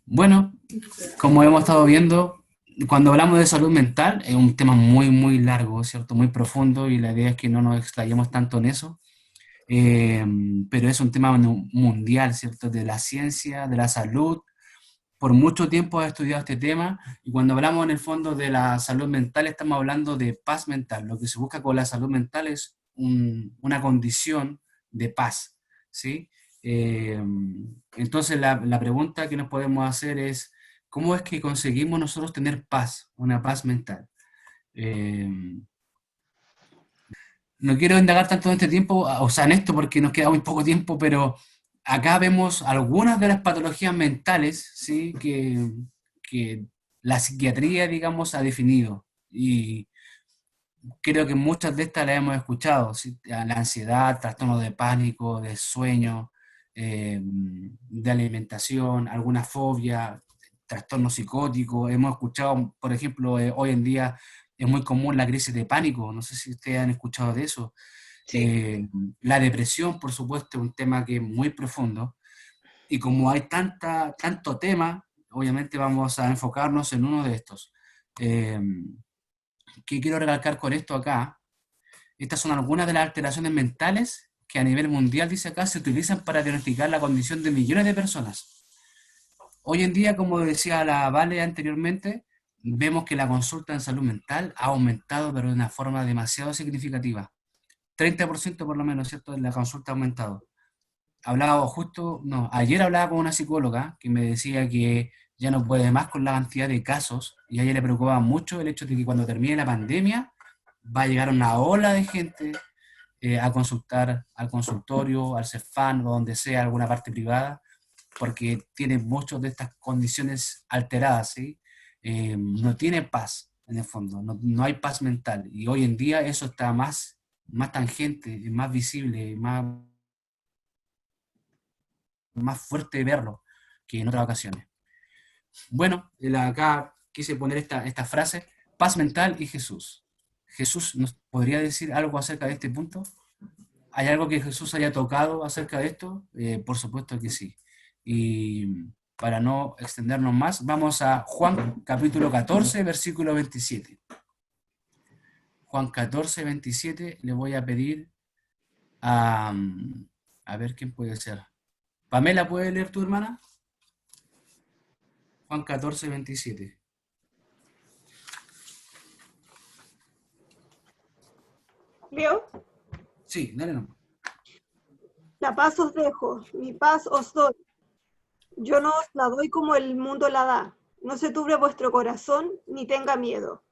Bueno, como hemos estado viendo, cuando hablamos de salud mental es un tema muy, muy largo, ¿cierto? Muy profundo y la idea es que no nos explayemos tanto en eso. Eh, pero es un tema mundial, ¿cierto? De la ciencia, de la salud. Por mucho tiempo he estudiado este tema y cuando hablamos en el fondo de la salud mental estamos hablando de paz mental. Lo que se busca con la salud mental es una condición de paz, ¿sí? Eh, entonces la pregunta que nos podemos hacer es, ¿cómo es que conseguimos nosotros tener paz, una paz mental? Eh, no quiero indagar tanto en este tiempo, o sea, en esto porque nos queda muy poco tiempo, pero acá vemos algunas de las patologías mentales, ¿sí? Que la psiquiatría, digamos, ha definido. Y creo que muchas de estas las hemos escuchado, ¿sí? La ansiedad, trastorno de pánico, de sueño, de alimentación, alguna fobia, trastorno psicótico. Hemos escuchado, por ejemplo, hoy en día es muy común la crisis de pánico, no sé si ustedes han escuchado de eso. Sí. Eh, la depresión, por supuesto, es un tema que es muy profundo. Y como hay tanto tema, obviamente vamos a enfocarnos en uno de estos. Eh, ¿Qué quiero recalcar con esto acá? Estas son algunas de las alteraciones mentales que a nivel mundial, dice acá, se utilizan para diagnosticar la condición de millones de personas. Hoy en día, como decía la Vale anteriormente, vemos que la consulta en salud mental ha aumentado, pero de una forma demasiado significativa. 30% por lo menos, ¿cierto? La consulta ha aumentado. Hablaba justo, no, ayer hablaba con una psicóloga que me decía que ya no puede más con la cantidad de casos y a ella le preocupaba mucho el hecho de que cuando termine la pandemia va a llegar una ola de gente a consultar al consultorio, al CEFAN o donde sea, alguna parte privada, porque tiene muchas de estas condiciones alteradas, ¿sí? No tiene paz, en el fondo, no hay paz mental. Y hoy en día eso está más tangente, más visible, más fuerte verlo que en otras ocasiones. Bueno, acá quise poner esta frase, paz mental y Jesús. ¿Jesús nos podría decir algo acerca de este punto? ¿Hay algo que Jesús haya tocado acerca de esto? Por supuesto que sí. Y para no extendernos más, vamos a Juan capítulo 14, versículo 27. Juan 14, 27, le voy a pedir a ver quién puede ser. Pamela, ¿puede leer tu hermana? Juan 14, 27. Leo, Sí, dale nomás. la paz os dejo, mi paz os doy. Yo no os la doy como el mundo la da. No se turbe vuestro corazón, ni tenga miedo.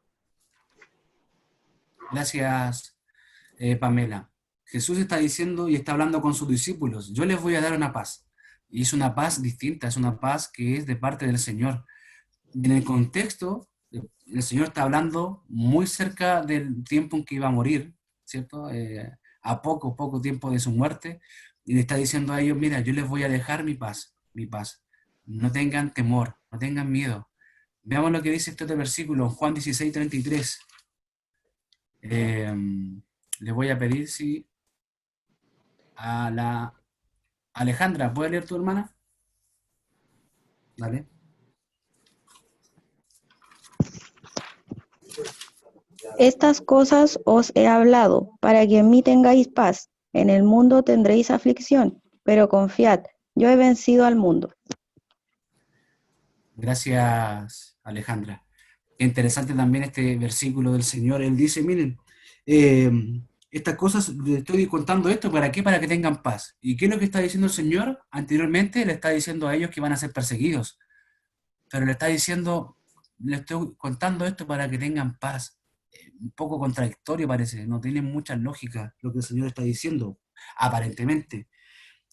Gracias, Pamela. Jesús está diciendo y está hablando con sus discípulos, yo les voy a dar una paz. Y es una paz distinta, es una paz que es de parte del Señor. En el contexto, el Señor está hablando muy cerca del tiempo en que iba a morir, ¿cierto? A poco tiempo de su muerte, y le está diciendo a ellos, mira, yo les voy a dejar mi paz, mi paz. No tengan temor, no tengan miedo. Veamos lo que dice este otro versículo, Juan 16, 33. Eh, Le voy a pedir si a la Alejandra, ¿puede leer tu hermana? Dale. Estas cosas os he hablado, para que en mí tengáis paz. En el mundo tendréis aflicción, pero confiad, yo he vencido al mundo. Gracias, Alejandra. Qué interesante también este versículo del Señor. Él dice, miren, eh, estas cosas, les estoy contando esto, ¿para qué? Para que tengan paz. ¿Y qué es lo que está diciendo el Señor? Anteriormente le está diciendo a ellos que van a ser perseguidos, pero le está diciendo, le estoy contando esto para que tengan paz. Un poco contradictorio parece, no tiene mucha lógica lo que el Señor está diciendo, aparentemente.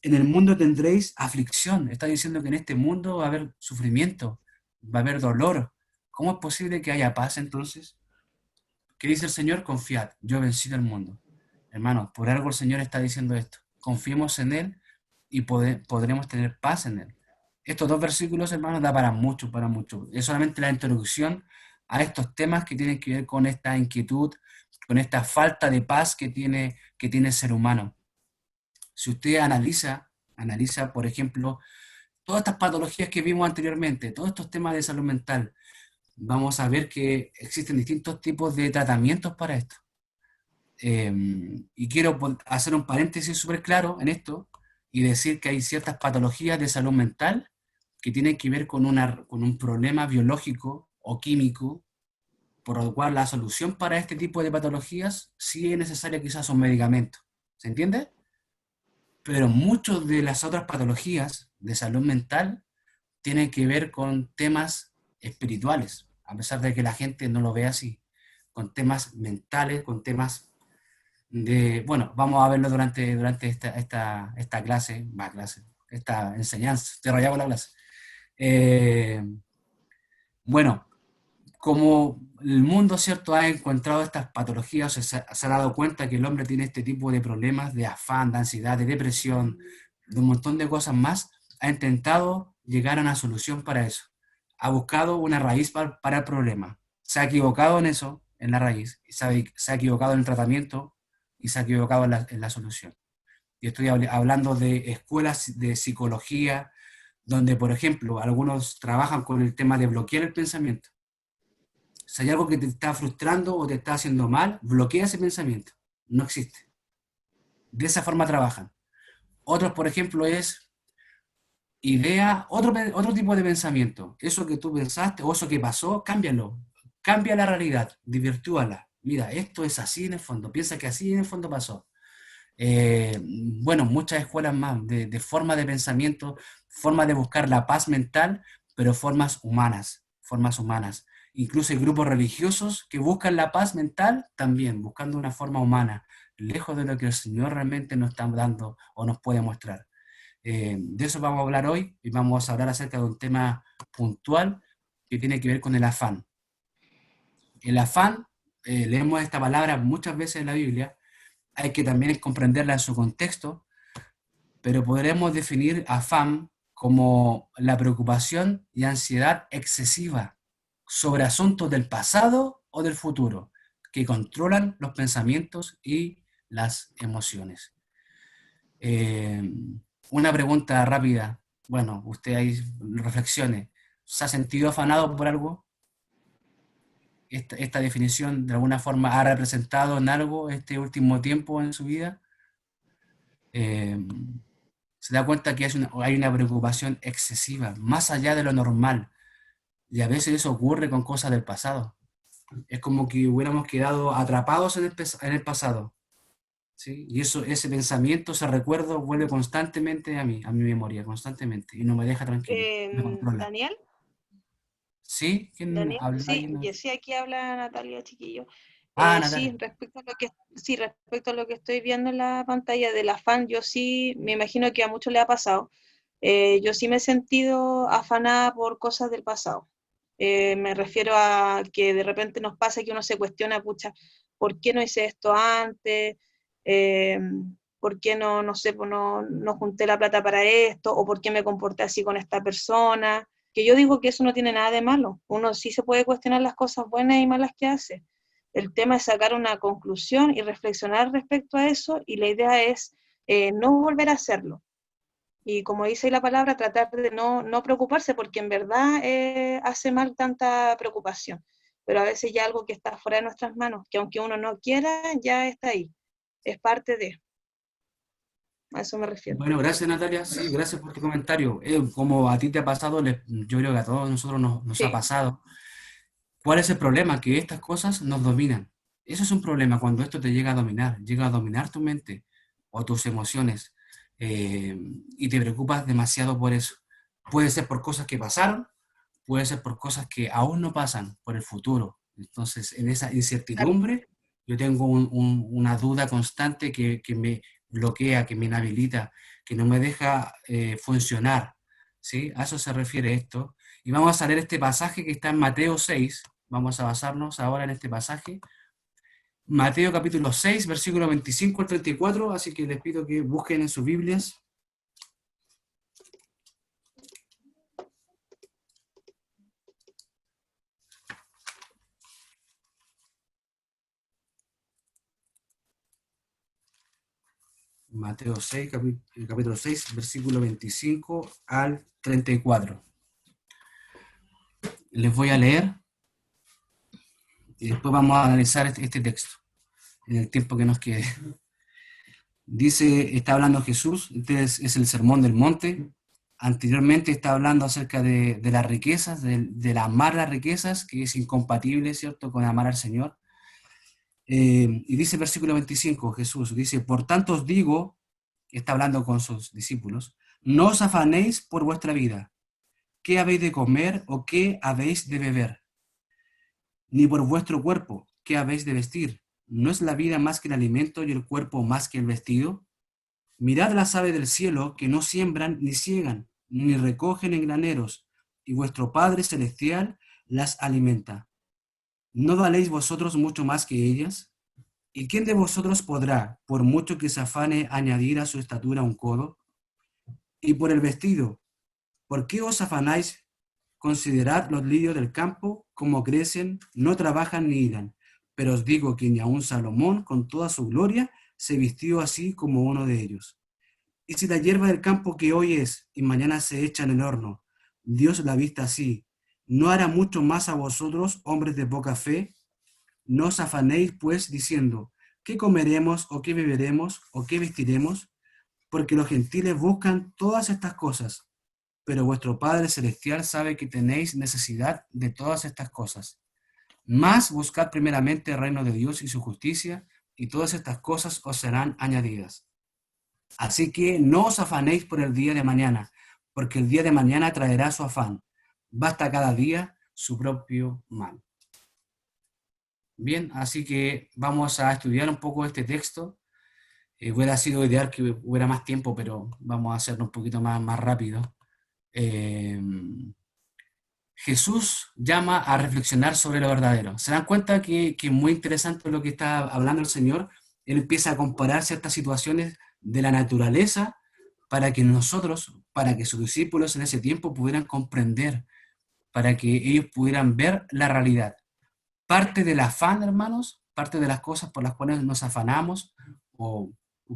En el mundo tendréis aflicción. Está diciendo que en este mundo va a haber sufrimiento, va a haber dolor. ¿Cómo es posible que haya paz entonces? ¿Qué dice el Señor? Confiad, yo he vencido el mundo. Hermanos, por algo el Señor está diciendo esto. Confiemos en Él y podremos tener paz en Él. Estos dos versículos, hermanos, da para mucho, para mucho. Es solamente la introducción a estos temas que tienen que ver con esta inquietud, con esta falta de paz que tiene el ser humano. Si usted analiza, por ejemplo, todas estas patologías que vimos anteriormente, todos estos temas de salud mental, vamos a ver que existen distintos tipos de tratamientos para esto. Y quiero hacer un paréntesis súper claro en esto y decir que hay ciertas patologías de salud mental que tienen que ver con un problema biológico o químico, por lo cual la solución para este tipo de patologías sí es necesaria quizás un medicamento. ¿Se entiende? Pero muchas de las otras patologías de salud mental tienen que ver con temas espirituales, a pesar de que la gente no lo vea así, con temas mentales, con temas bueno, vamos a verlo durante esta clase, esta enseñanza, te rayaba la clase. Bueno, como el mundo, ¿cierto?, ha encontrado estas patologías, se ha dado cuenta que el hombre tiene este tipo de problemas de afán, de ansiedad, de depresión, de un montón de cosas más, ha intentado llegar a una solución para eso. Ha buscado una raíz para el problema. Se ha equivocado en eso, en la raíz, y se ha equivocado en el tratamiento y se ha equivocado en la solución. Y estoy hablando de escuelas de psicología, donde, por ejemplo, algunos trabajan con el tema de bloquear el pensamiento. Si hay algo que te está frustrando o te está haciendo mal, bloquea ese pensamiento. No existe. De esa forma trabajan. Otros, por ejemplo, es otro tipo de pensamiento. Eso que tú pensaste o eso que pasó, cámbialo. Cambia la realidad, divirtúala. Mira, esto es así en el fondo. Piensa que así en el fondo pasó. Eh, bueno, muchas escuelas más de forma de pensamiento, forma de buscar la paz mental, pero formas humanas, formas humanas. Incluso hay grupos religiosos que buscan la paz mental también, buscando una forma humana, lejos de lo que el Señor realmente nos está dando o nos puede mostrar. De eso vamos a hablar hoy y vamos a hablar acerca de un tema puntual que tiene que ver con el afán. El afán, leemos esta palabra muchas veces en la Biblia, hay que también comprenderla en su contexto, pero podremos definir afán como la preocupación y ansiedad excesiva sobre asuntos del pasado o del futuro, que controlan los pensamientos y las emociones. Eh, una pregunta rápida, bueno, usted ahí reflexione, ¿se ha sentido afanado por algo? ¿Esta definición de alguna forma ha representado en algo este último tiempo en su vida? Eh, se da cuenta que hay una preocupación excesiva, más allá de lo normal, y a veces eso ocurre con cosas del pasado. Es como que hubiéramos quedado atrapados en el pasado, ¿sí? Y ese pensamiento, ese recuerdo vuelve constantemente a mi memoria, constantemente, y no me deja tranquilo, me controla. Daniel, ¿Sí? ¿Quién Daniel, habla sí, ahí? No? sí, aquí habla Natalia Chiquillo. Sí, Natalia. respecto a lo que estoy viendo en la pantalla del afán, yo sí, me imagino que a muchos le ha pasado. Yo sí me he sentido afanada por cosas del pasado. Me refiero a que de repente nos pasa que uno se cuestiona, pucha, ¿por qué no hice esto antes? Eh, ¿Por qué no, no sé, pues no junté la plata para esto? ¿O por qué me comporté así con esta persona? Que yo digo que eso no tiene nada de malo. Uno sí se puede cuestionar las cosas buenas y malas que hace. El tema es sacar una conclusión y reflexionar respecto a eso, y la idea es no volver a hacerlo. Y como dice la palabra, tratar de no preocuparse, porque en verdad hace mal tanta preocupación. Pero a veces ya algo que está fuera de nuestras manos, que aunque uno no quiera, ya está ahí. Es parte de. A eso me refiero. Bueno, gracias Natalia, sí, gracias por tu comentario. Como a ti te ha pasado, yo creo que a todos nosotros nos ha Sí, pasado. ¿Cuál es el problema? Que estas cosas nos dominan. Eso es un problema cuando esto te llega a dominar tu mente o tus emociones, eh, y te preocupas demasiado por eso. Puede ser por cosas que pasaron, puede ser por cosas que aún no pasan, por el futuro. Entonces, en esa incertidumbre, yo tengo una duda constante que me bloquea, que me inhabilita, que no me deja funcionar. ¿Sí? A eso se refiere esto. Y vamos a leer este pasaje que está en Mateo 6. Vamos a basarnos ahora en este pasaje. Mateo capítulo 6, versículo 25 al 34. Así que les pido que busquen en sus Biblias. Mateo 6, capítulo 6, versículo 25 al 34. Les voy a leer y después vamos a analizar este texto en el tiempo que nos quede. Dice, está hablando Jesús, este es el sermón del monte. Anteriormente está hablando acerca de las riquezas, de amar las riquezas, que es incompatible, ¿cierto?, con amar al Señor. Y dice versículo 25, Jesús dice, por tanto os digo, está hablando con sus discípulos, no os afanéis por vuestra vida, qué habéis de comer o qué habéis de beber, ni por vuestro cuerpo, qué habéis de vestir. ¿No es la vida más que el alimento y el cuerpo más que el vestido? Mirad las aves del cielo, que no siembran ni ciegan, ni recogen en graneros, y vuestro Padre Celestial las alimenta. ¿No valéis vosotros mucho más que ellas? ¿Y quién de vosotros podrá, por mucho que se afane, añadir a su estatura un codo? Y por el vestido, ¿por qué os afanáis? Considerad los lirios del campo, cómo crecen, no trabajan ni hilan. Pero os digo que ni aun Salomón, con toda su gloria, se vistió así como uno de ellos. Y si la hierba del campo que hoy es y mañana se echa en el horno, Dios la vista así, ¿no hará mucho más a vosotros, hombres de poca fe? No os afanéis, pues, diciendo, ¿qué comeremos o qué beberemos o qué vestiremos? Porque los gentiles buscan todas estas cosas, pero vuestro Padre Celestial sabe que tenéis necesidad de todas estas cosas. Mas buscad primeramente el reino de Dios y su justicia, y todas estas cosas os serán añadidas. Así que no os afanéis por el día de mañana, porque el día de mañana traerá su afán. Basta cada día su propio mal. Bien, así que vamos a estudiar un poco este texto. Hubiera sido ideal que hubiera más tiempo, pero vamos a hacerlo un poquito más rápido. Jesús llama a reflexionar sobre lo verdadero. ¿Se dan cuenta que es muy interesante lo que está hablando el Señor? Él empieza a comparar ciertas situaciones de la naturaleza para que nosotros, para que sus discípulos en ese tiempo pudieran comprender, para que ellos pudieran ver la realidad. Parte del afán, hermanos, parte de las cosas por las cuales nos afanamos o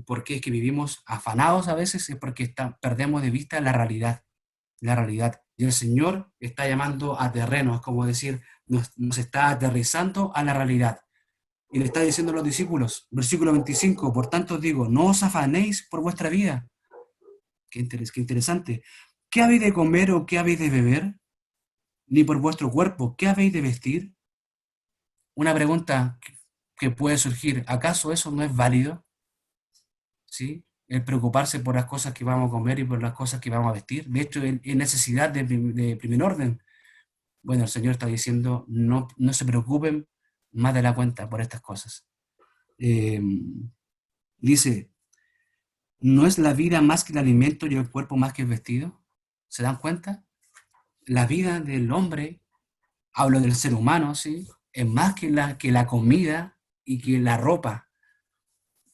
por qué es que vivimos afanados a veces es porque perdemos de vista la realidad. La realidad. Y el Señor está llamando a terreno, es como decir, nos está aterrizando a la realidad. Y le está diciendo a los discípulos, versículo 25, por tanto os digo, no os afanéis por vuestra vida. Qué interesante. ¿Qué habéis de comer o qué habéis de beber? Ni por vuestro cuerpo, ¿qué habéis de vestir? Una pregunta que puede surgir, ¿acaso eso no es válido? ¿Sí? El preocuparse por las cosas que vamos a comer y por las cosas que vamos a vestir. De hecho, es necesidad de primer orden. Bueno, el Señor está diciendo, no se preocupen más de la cuenta por estas cosas. Dice, ¿no es la vida más que el alimento y el cuerpo más que el vestido? ¿Se dan cuenta? La vida del hombre, hablo del ser humano, ¿sí? Es más que la comida y que la ropa.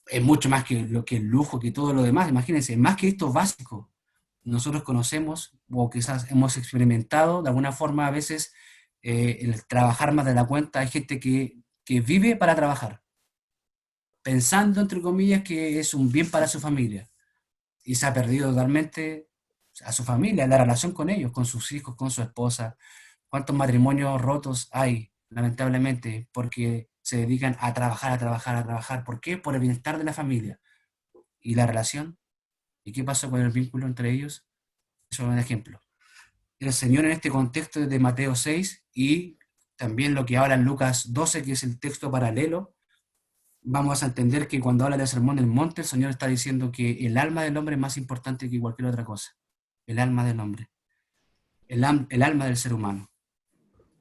Es mucho más que el lujo, que todo lo demás. Imagínense, más que esto básico. Nosotros conocemos o quizás hemos experimentado de alguna forma a veces el trabajar más de la cuenta. Hay gente que vive para trabajar, pensando entre comillas que es un bien para su familia y se ha perdido totalmente a su familia, la relación con ellos, con sus hijos, con su esposa. ¿Cuántos matrimonios rotos hay, lamentablemente, porque se dedican a trabajar, a trabajar, a trabajar? ¿Por qué? Por el bienestar de la familia. ¿Y la relación? ¿Y qué pasó con el vínculo entre ellos? Eso es un ejemplo. El Señor en este contexto de Mateo 6 y también lo que habla en Lucas 12, que es el texto paralelo, vamos a entender que cuando habla del sermón del monte, el Señor está diciendo que el alma del hombre es más importante que cualquier otra cosa. El alma del hombre. El alma del ser humano.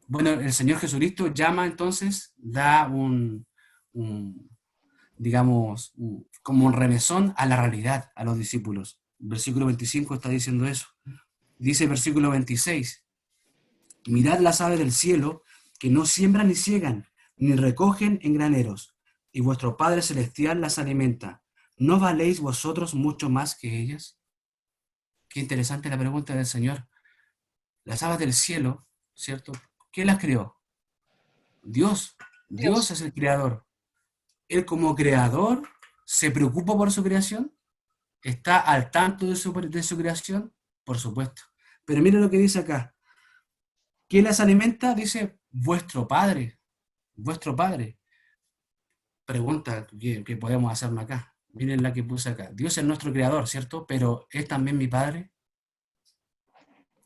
Bueno, el Señor Jesucristo llama entonces, da digamos, como un remesón a la realidad, a los discípulos. El versículo 25 está diciendo eso. Dice el versículo 26, mirad las aves del cielo, que no siembran ni ciegan, ni recogen en graneros, y vuestro Padre Celestial las alimenta. ¿No valéis vosotros mucho más que ellas? Qué interesante la pregunta del Señor. Las aves del cielo, ¿cierto? ¿Quién las creó? Dios. Dios es el creador. Él como creador se preocupa por su creación. ¿Está al tanto de su creación? Por supuesto. Pero mire lo que dice acá. ¿Quién las alimenta? Dice, vuestro Padre. Vuestro Padre. Pregunta que podemos hacernos acá. Miren la que puse acá. Dios es nuestro creador, ¿cierto? Pero ¿es también mi Padre?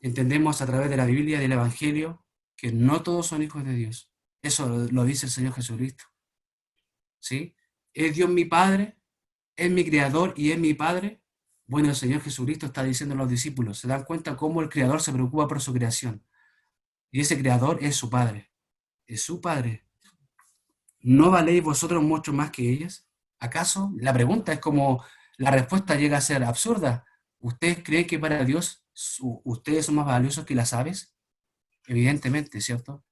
Entendemos a través de la Biblia y del Evangelio que no todos son hijos de Dios. Eso lo dice el Señor Jesucristo. ¿Sí? ¿Es Dios mi Padre? ¿Es mi Creador y es mi Padre? Bueno, el Señor Jesucristo está diciendo a los discípulos, se dan cuenta cómo el Creador se preocupa por su creación. Y ese Creador es su Padre. Es su Padre. ¿No valéis vosotros mucho más que ellas? ¿Acaso? La pregunta es como, la respuesta llega a ser absurda. ¿Ustedes creen que para Dios ustedes son más valiosos que las aves? Evidentemente, ¿cierto?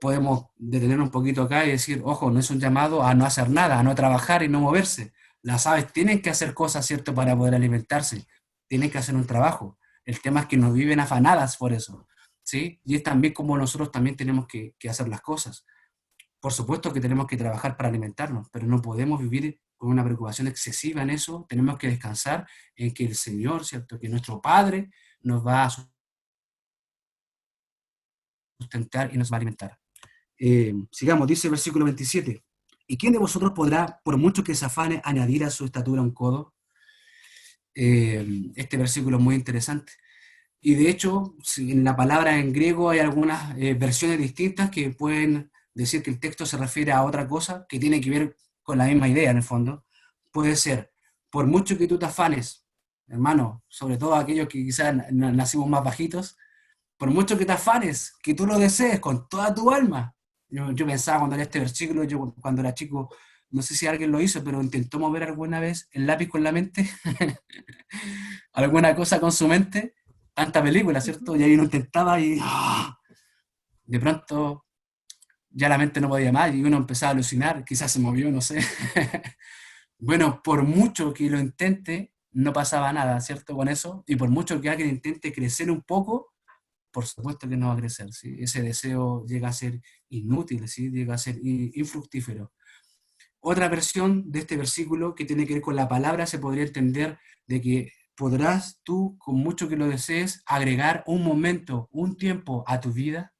Podemos detener un poquito acá y decir, ojo, no es un llamado a no hacer nada, a no trabajar y no moverse. Las aves tienen que hacer cosas, ¿cierto?, para poder alimentarse, tienen que hacer un trabajo. El tema es que no viven afanadas por eso, ¿sí? Y es también como nosotros también tenemos que hacer las cosas. Por supuesto que tenemos que trabajar para alimentarnos, pero no podemos vivir con una preocupación excesiva en eso. Tenemos que descansar en que el Señor, ¿cierto?, que nuestro Padre nos va a sustentar y nos va a alimentar. Sigamos, dice el versículo 27. ¿Y quién de vosotros podrá, por mucho que se afane, añadir a su estatura un codo? Este versículo es muy interesante. Y de hecho, en la palabra en griego hay algunas versiones distintas que pueden decir que el texto se refiere a otra cosa que tiene que ver con la misma idea en el fondo. Puede ser, por mucho que tú te afanes, hermano, sobre todo aquellos que quizás nacimos más bajitos, por mucho que te afanes, que tú lo desees con toda tu alma. Yo pensaba cuando leí este versículo, yo cuando era chico, no sé si alguien lo hizo, pero intentó mover alguna vez el lápiz con la mente, alguna cosa con su mente, tanta película, ¿cierto? Y ahí uno intentaba y de pronto ya la mente no podía más y uno empezaba a alucinar, quizás se movió, no sé. Bueno, por mucho que lo intente, no pasaba nada, ¿cierto? Con eso, y por mucho que alguien intente crecer un poco, por supuesto que no va a crecer, ¿sí? Ese deseo llega a ser inútil, ¿sí? Llega a ser infructífero. Otra versión de este versículo que tiene que ver con la palabra se podría entender de que podrás tú, con mucho que lo desees, agregar un momento, un tiempo a tu vida.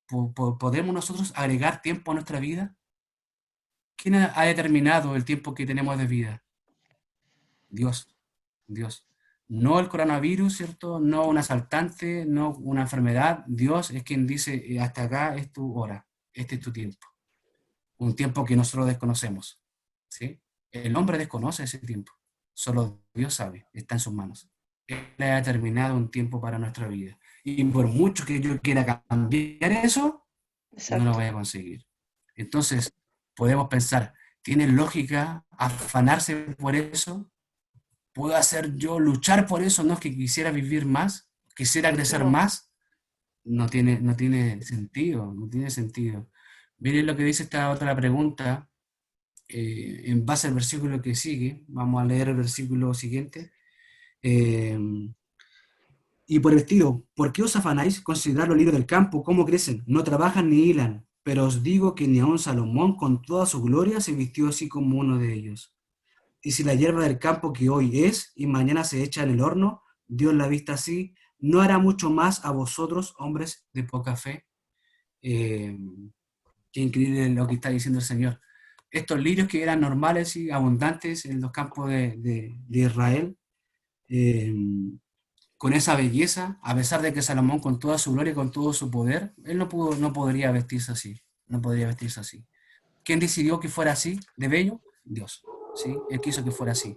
¿Podemos nosotros agregar tiempo a nuestra vida? ¿Quién ha determinado el tiempo que tenemos de vida? Dios, Dios. No el coronavirus, ¿cierto? No un asaltante, no una enfermedad. Dios es quien dice, hasta acá es tu hora, este es tu tiempo. Un tiempo que nosotros desconocemos, ¿sí? El hombre desconoce ese tiempo. Solo Dios sabe, está en sus manos. Él ha determinado un tiempo para nuestra vida. Y por mucho que yo quiera cambiar eso, no lo Exacto. voy a conseguir. Entonces, podemos pensar, ¿tiene lógica afanarse por eso? ¿Puedo hacer yo luchar por eso? ¿No es que quisiera vivir más? ¿Quisiera crecer No, más? No tiene sentido, no tiene sentido. Miren lo que dice esta otra pregunta, en base al versículo que sigue. Vamos a leer el versículo siguiente. Eh, y por el estilo, ¿por qué os afanáis? Considerad los lirios del campo, cómo crecen, no trabajan ni hilan. Pero os digo que ni aun Salomón con toda su gloria se vistió así como uno de ellos. Y si la hierba del campo que hoy es y mañana se echa en el horno, Dios la vista así, ¿no hará mucho más a vosotros, hombres de poca fe? Eh, Qué increíble lo que está diciendo el Señor. Estos lirios que eran normales y abundantes en los campos de Israel, eh, con esa belleza, a pesar de que Salomón con toda su gloria y con todo su poder, él no podría vestirse así, no podría vestirse así. ¿Quién decidió que fuera así, de bello? Dios, ¿sí? Él quiso que fuera así.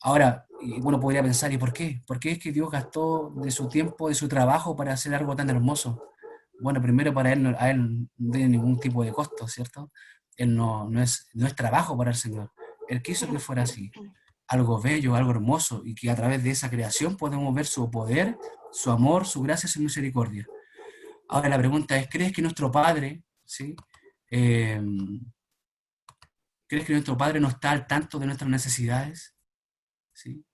Ahora, y uno podría pensar, ¿y por qué? ¿Por qué es que Dios gastó de su tiempo, de su trabajo para hacer algo tan hermoso? Bueno, primero para él, a él no tiene ningún tipo de costo, ¿cierto? Él no es trabajo para el Señor. Él quiso que fuera así, algo bello, algo hermoso, y que a través de esa creación podemos ver su poder, su amor, su gracia, su misericordia. Ahora la pregunta es, ¿crees que nuestro Padre, ¿sí? Eh, ¿Crees que nuestro Padre no está al tanto de nuestras necesidades? ¿Sí?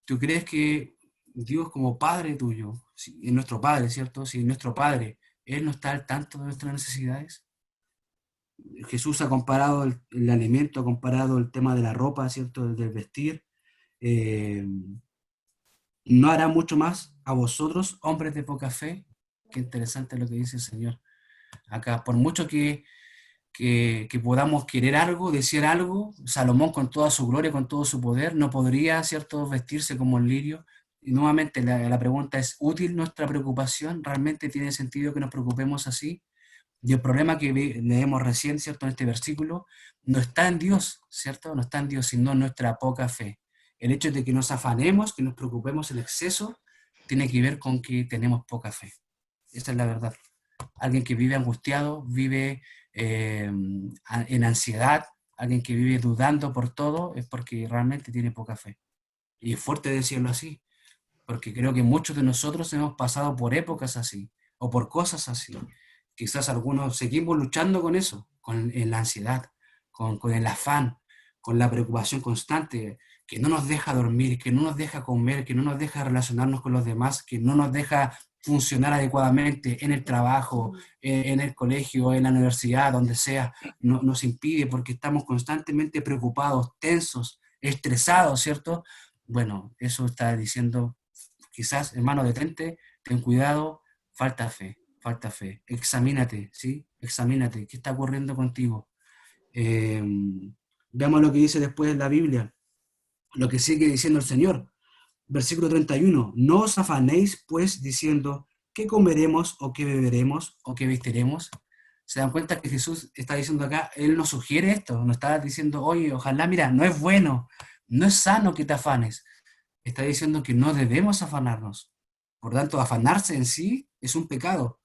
¿Tú crees que Dios como Padre tuyo, si es nuestro Padre, ¿cierto? Si es nuestro Padre, Él no está al tanto de nuestras necesidades? Jesús ha comparado el alimento, ha comparado el tema de la ropa, ¿cierto? Del vestir. Eh, ¿No hará mucho más a vosotros, hombres de poca fe? Qué interesante lo que dice el Señor acá. Por mucho que podamos querer algo, desear algo, Salomón con toda su gloria, con todo su poder, no podría, ¿cierto?, vestirse como el lirio. Y nuevamente la pregunta es, ¿útil nuestra preocupación? ¿Realmente tiene sentido que nos preocupemos así? Y el problema que leemos recién, ¿cierto?, en este versículo, no está en Dios, ¿cierto? No está en Dios, sino en nuestra poca fe. El hecho de que nos afanemos, que nos preocupemos en exceso, tiene que ver con que tenemos poca fe. Esa es la verdad. Alguien que vive angustiado, vive en ansiedad, alguien que vive dudando por todo, es porque realmente tiene poca fe. Y es fuerte decirlo así, porque creo que muchos de nosotros hemos pasado por épocas así, o por cosas así. Quizás algunos seguimos luchando con eso, con la ansiedad, con el afán, con la preocupación constante, que no nos deja dormir, que no nos deja comer, que no nos deja relacionarnos con los demás, que no nos deja funcionar adecuadamente en el trabajo, en el colegio, en la universidad, donde sea, nos impide porque estamos constantemente preocupados, tensos, estresados, ¿cierto? Bueno, eso está diciendo, quizás, hermano, detente, ten cuidado, falta fe, falta fe. Examínate, ¿sí? Examínate, ¿qué está ocurriendo contigo? Eh, Veamos lo que dice después la Biblia, lo que sigue diciendo el Señor. Versículo 31, no os afanéis pues diciendo, ¿qué comeremos o qué beberemos o qué vestiremos? Se dan cuenta que Jesús está diciendo acá, Él nos sugiere esto, nos está diciendo, oye, ojalá, mira, no es bueno, no es sano que te afanes. Está diciendo que no debemos afanarnos. Por tanto, afanarse en sí es un pecado.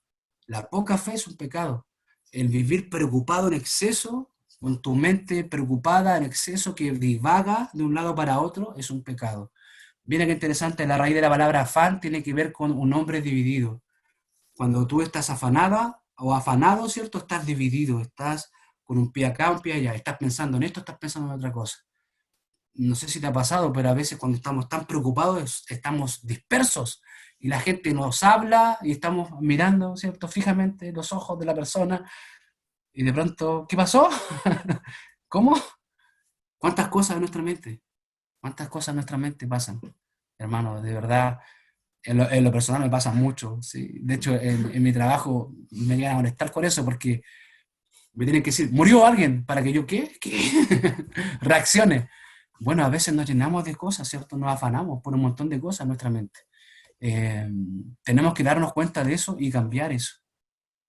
La poca fe es un pecado. El vivir preocupado en exceso, con tu mente preocupada en exceso que divaga de un lado para otro, es un pecado. Mira qué interesante, la raíz de la palabra afán tiene que ver con un hombre dividido. Cuando tú estás afanada o afanado, ¿cierto? Estás dividido, estás con un pie acá, un pie allá, estás pensando en esto, estás pensando en otra cosa. No sé si te ha pasado, pero a veces cuando estamos tan preocupados estamos dispersos y la gente nos habla y estamos mirando, ¿cierto?, fijamente los ojos de la persona y de pronto, ¿qué pasó? ¿Cómo? ¿Cuántas cosas en nuestra mente? ¿Cuántas cosas en nuestra mente pasan? Hermano, de verdad, en lo personal me pasa mucho, ¿sí? De hecho, en mi trabajo me llegan a molestar con eso porque me tienen que decir, ¿murió alguien? Para que yo, ¿qué? Reaccione. Bueno, a veces nos llenamos de cosas, ¿cierto? Nos afanamos por un montón de cosas en nuestra mente. Eh, Tenemos que darnos cuenta de eso y cambiar eso.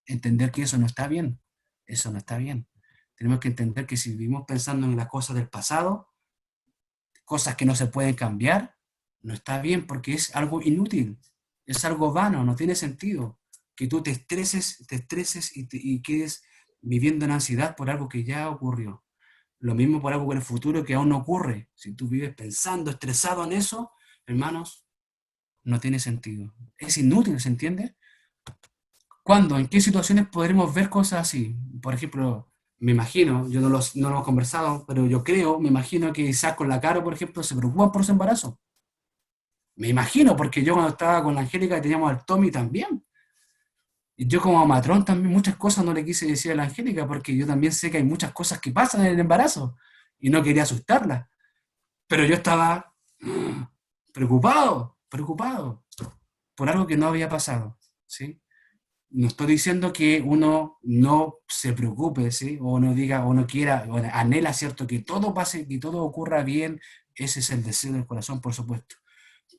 Entender que eso no está bien. Eso no está bien. Tenemos que entender que si vivimos pensando en las cosas del pasado, cosas que no se pueden cambiar, no está bien porque es algo inútil, es algo vano, no tiene sentido que tú te estreses y quedes viviendo en ansiedad por algo que ya ocurrió. Lo mismo por algo en el futuro que aún no ocurre. Si tú vives pensando, estresado en eso, hermanos, no tiene sentido. Es inútil, ¿se entiende? ¿Cuándo? ¿En qué situaciones podremos ver cosas así? Por ejemplo, me imagino, yo no lo hemos conversado, pero yo creo, me imagino que Isaac con la Caro, por ejemplo, se preocupan por su embarazo. Me imagino, porque yo cuando estaba con la Angélica teníamos al Tommy también. Y yo como matrón también muchas cosas no le quise decir a la Angélica, porque yo también sé que hay muchas cosas que pasan en el embarazo y no quería asustarla. Pero yo estaba preocupado por algo que no había pasado, ¿sí? No estoy diciendo que uno no se preocupe, ¿sí? O no diga, o no quiera, o anhela, ¿cierto? Que todo pase, que todo ocurra bien, ese es el deseo del corazón, por supuesto.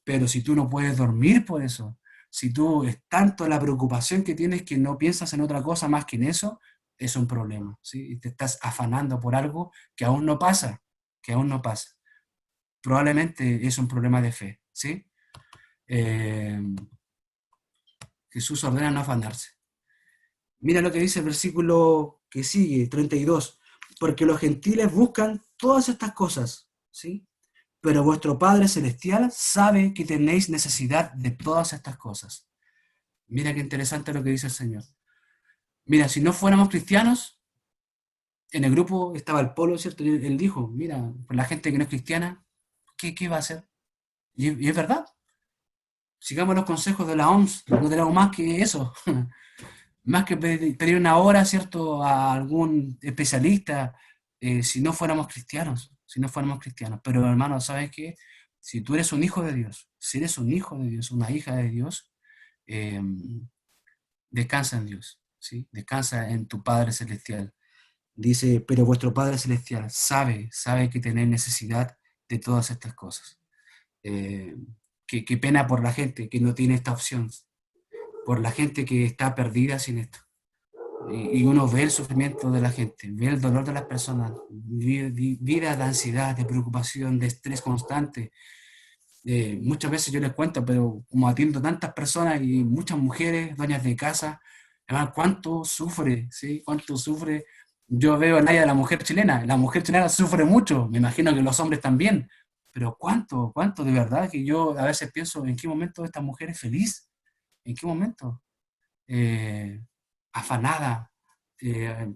Pero si tú no puedes dormir por eso, si tú es tanto la preocupación que tienes que no piensas en otra cosa más que en eso, es un problema, ¿sí? Y te estás afanando por algo que aún no pasa, que aún no pasa. Probablemente es un problema de fe, ¿sí? Eh, Jesús ordena no afanarse. Mira lo que dice el versículo que sigue, 32. Porque los gentiles buscan todas estas cosas, ¿sí? Pero vuestro Padre Celestial sabe que tenéis necesidad de todas estas cosas. Mira qué interesante lo que dice el Señor. Mira, si no fuéramos cristianos, en el grupo estaba el Polo, ¿cierto? Y él dijo, mira, por la gente que no es cristiana, ¿qué va a hacer? Y es verdad. Sigamos los consejos de la OMS, no tenemos más que eso. más que pedir una hora, ¿cierto?, a algún especialista, si no fuéramos cristianos, si no fuéramos cristianos. Pero hermano, ¿sabes qué? Si tú eres un hijo de Dios, si eres un hijo de Dios, una hija de Dios, eh, descansa en Dios, ¿sí? Descansa en tu Padre Celestial. Dice, pero vuestro Padre Celestial sabe que tenéis necesidad de todas estas cosas. Eh, qué pena por la gente que no tiene esta opción, por la gente que está perdida sin esto. Y uno ve el sufrimiento de la gente, ve el dolor de las personas, vida de ansiedad, de preocupación, de estrés constante. Muchas veces yo les cuento, pero como atiendo tantas personas y muchas mujeres, dueñas de casa, además, cuánto sufre, ¿sí? Cuánto sufre. Yo veo en ella la mujer chilena sufre mucho, me imagino que los hombres también, pero cuánto de verdad que yo a veces pienso, ¿en qué momento esta mujer es feliz? ¿En qué momento? eh, Afanada,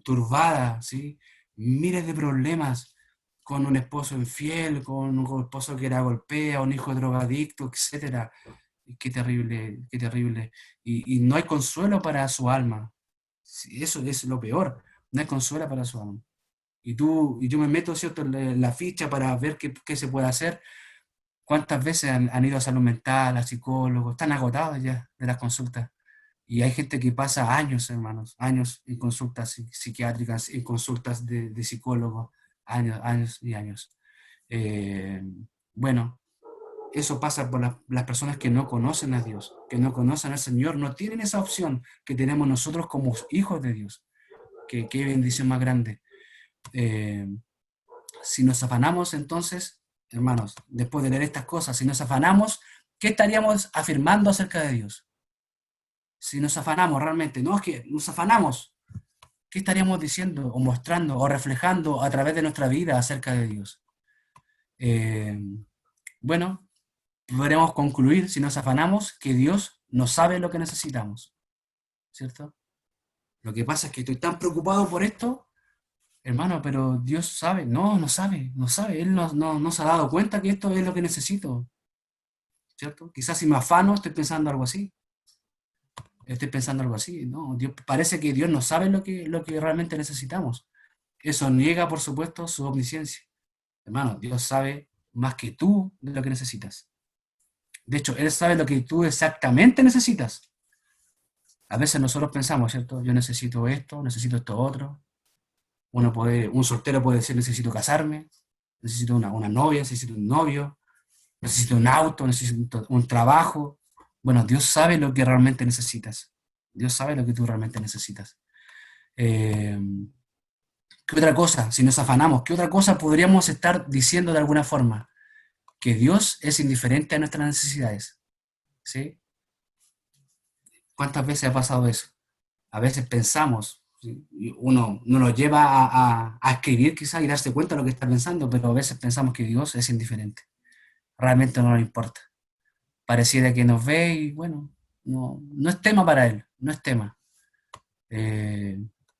turbada, ¿sí? Miles de problemas con un esposo infiel, con un esposo que la golpea, un hijo drogadicto, etcétera. Qué terrible, qué terrible. Y no hay consuelo para su alma. Sí, eso es lo peor. No hay consuelo para su alma. Y yo me meto, ¿cierto?, en la ficha para ver qué se puede hacer. ¿Cuántas veces han ido a salud mental, a psicólogos? Están agotados ya de las consultas. Y hay gente que pasa años, hermanos, años en consultas psiquiátricas, en consultas de psicólogos, años y años. Eh, bueno, eso pasa por las personas que no conocen a Dios, que no conocen al Señor, no tienen esa opción que tenemos nosotros como hijos de Dios. Qué bendición más grande. Eh, si nos afanamos entonces, hermanos, después de leer estas cosas, si nos afanamos, ¿qué estaríamos afirmando acerca de Dios? Si nos afanamos realmente, no es que nos afanamos, ¿qué estaríamos diciendo o mostrando o reflejando a través de nuestra vida acerca de Dios? Eh, bueno, podremos concluir, si nos afanamos, que Dios no sabe lo que necesitamos, ¿cierto? Lo que pasa es que estoy tan preocupado por esto, hermano, pero Dios sabe. No, no sabe. Él no se ha dado cuenta que esto es lo que necesito, ¿cierto? Quizás si me afano estoy pensando algo así. Estoy pensando algo así, ¿no? Parece que Dios no sabe lo que realmente necesitamos. Eso niega, por supuesto, su omnisciencia. Hermano, Dios sabe más que tú de lo que necesitas. De hecho, Él sabe lo que tú exactamente necesitas. A veces nosotros pensamos, ¿cierto? Yo necesito esto otro. Un soltero puede decir, necesito casarme, necesito una novia, necesito un novio, necesito un auto, necesito un trabajo. Bueno, Dios sabe lo que realmente necesitas. Dios sabe lo que tú realmente necesitas. ¿Qué otra cosa, si nos afanamos, qué otra cosa podríamos estar diciendo de alguna forma? Que Dios es indiferente a nuestras necesidades. ¿Sí? ¿Cuántas veces ha pasado eso? A veces pensamos, ¿sí? Y uno lo lleva a escribir quizás y darse cuenta de lo que está pensando, pero a veces pensamos que Dios es indiferente. Realmente no le importa. Pareciera que nos ve y bueno, no es tema para Él, no es tema.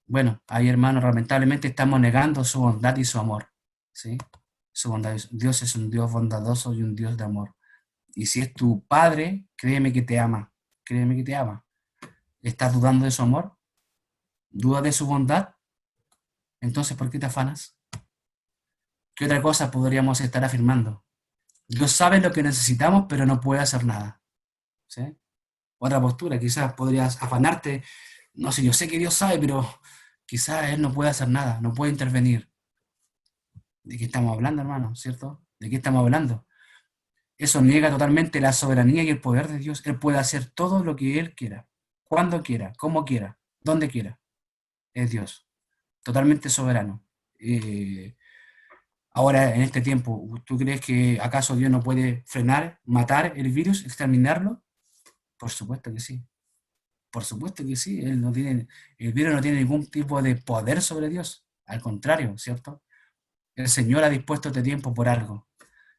Bueno, ahí hermanos, lamentablemente estamos negando su bondad y su amor, ¿sí? Su bondad. Dios es un Dios bondadoso y un Dios de amor. Y si es tu Padre, créeme que te ama, créeme que te ama. ¿Estás dudando de su amor? ¿Dudas de su bondad? Entonces, ¿por qué te afanas? ¿Qué otra cosa podríamos estar afirmando? Dios sabe lo que necesitamos, pero no puede hacer nada, ¿sí? Otra postura, quizás podrías afanarte, no sé, yo sé que Dios sabe, pero quizás Él no puede hacer nada, no puede intervenir. ¿De qué estamos hablando, hermano? ¿Cierto? ¿De qué estamos hablando? Eso niega totalmente la soberanía y el poder de Dios. Él puede hacer todo lo que Él quiera, cuando quiera, como quiera, donde quiera. Es Dios, totalmente soberano. Ahora, en este tiempo, ¿tú crees que acaso Dios no puede frenar, matar el virus, exterminarlo? Por supuesto que sí. Por supuesto que sí. El virus no tiene ningún tipo de poder sobre Dios. Al contrario, ¿cierto? El Señor ha dispuesto este tiempo por algo.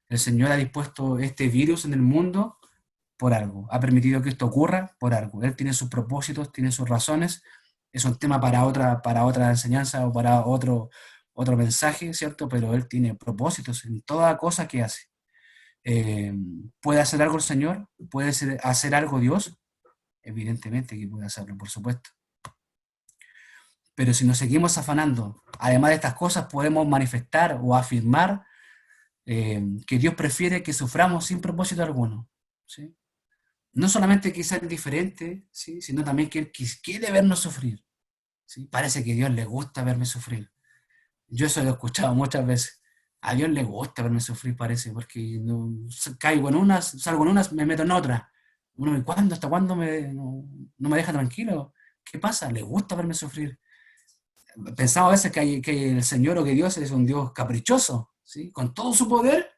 El Señor ha dispuesto este virus en el mundo por algo. Ha permitido que esto ocurra por algo. Él tiene sus propósitos, tiene sus razones. Es un tema para otra enseñanza o para otro mensaje, ¿cierto? Pero Él tiene propósitos en toda cosa que hace. ¿Puede hacer algo el Señor? ¿Puede hacer algo Dios? Evidentemente que puede hacerlo, por supuesto. Pero si nos seguimos afanando, además de estas cosas, podemos manifestar o afirmar que Dios prefiere que suframos sin propósito alguno, ¿sí? No solamente que sea indiferente, ¿sí? Sino también que Él quiere vernos sufrir, ¿sí? Parece que a Dios le gusta verme sufrir. Yo eso lo he escuchado muchas veces. A Dios le gusta verme sufrir, parece, porque no, caigo en unas, salgo en unas, me meto en otras. Uno, ¿y cuándo? ¿Hasta cuándo no me deja tranquilo? ¿Qué pasa? Le gusta verme sufrir. Pensamos a veces que el Señor o que Dios es un Dios caprichoso, ¿sí? Con todo su poder,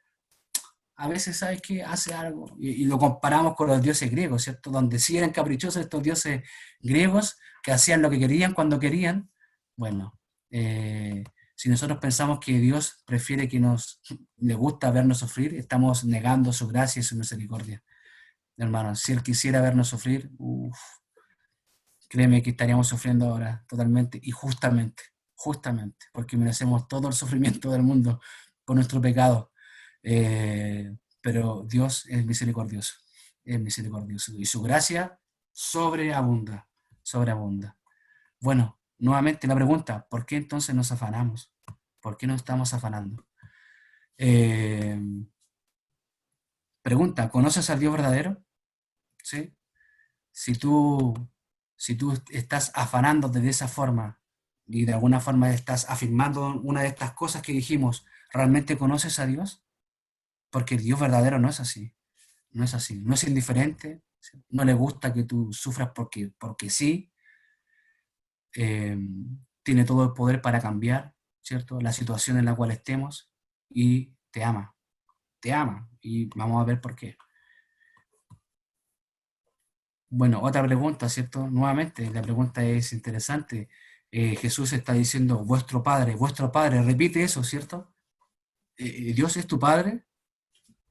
a veces, ¿sabes qué? Hace algo. Y lo comparamos con los dioses griegos, ¿cierto? Donde sí eran caprichosos estos dioses griegos que hacían lo que querían cuando querían. Bueno, si nosotros pensamos que Dios prefiere que le gusta vernos sufrir, estamos negando su gracia y su misericordia. Hermanos, si Él quisiera vernos sufrir, créeme que estaríamos sufriendo ahora totalmente y justamente, porque merecemos todo el sufrimiento del mundo por nuestro pecado. Pero Dios es misericordioso y su gracia sobreabunda. Bueno, nuevamente la pregunta, ¿por qué entonces nos afanamos? ¿Por qué nos estamos afanando? Pregunta, ¿conoces al Dios verdadero? ¿Sí? Si tú estás afanándote de esa forma y de alguna forma estás afirmando una de estas cosas que dijimos, ¿realmente conoces a Dios? Porque el Dios verdadero no es así, no es así, no es indiferente, ¿sí? No le gusta que tú sufras porque sí, eh, tiene todo el poder para cambiar, ¿cierto? La situación en la cual estemos y te ama y vamos a ver por qué. Bueno, otra pregunta, ¿cierto? Nuevamente, la pregunta es interesante. Jesús está diciendo, vuestro Padre, repite eso, ¿cierto? ¿Dios es tu Padre?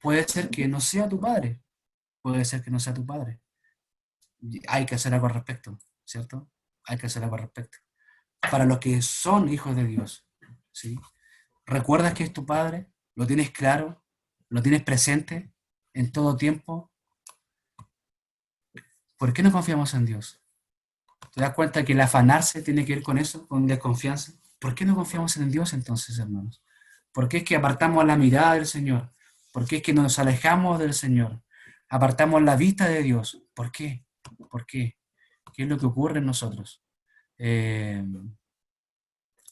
Puede ser que no sea tu Padre, puede ser que no sea tu Padre. Hay que hacer algo al respecto, ¿cierto? Hay que hacer algo al respecto. Para los que son hijos de Dios, ¿sí? ¿Recuerdas que es tu Padre? ¿Lo tienes claro? ¿Lo tienes presente en todo tiempo? ¿Por qué no confiamos en Dios? ¿Te das cuenta que el afanarse tiene que ver con eso, con desconfianza? ¿Por qué no confiamos en Dios entonces, hermanos? ¿Por qué es que apartamos la mirada del Señor? ¿Por qué es que nos alejamos del Señor? Apartamos la vista de Dios. ¿Por qué? ¿Por qué? ¿Qué es lo que ocurre en nosotros?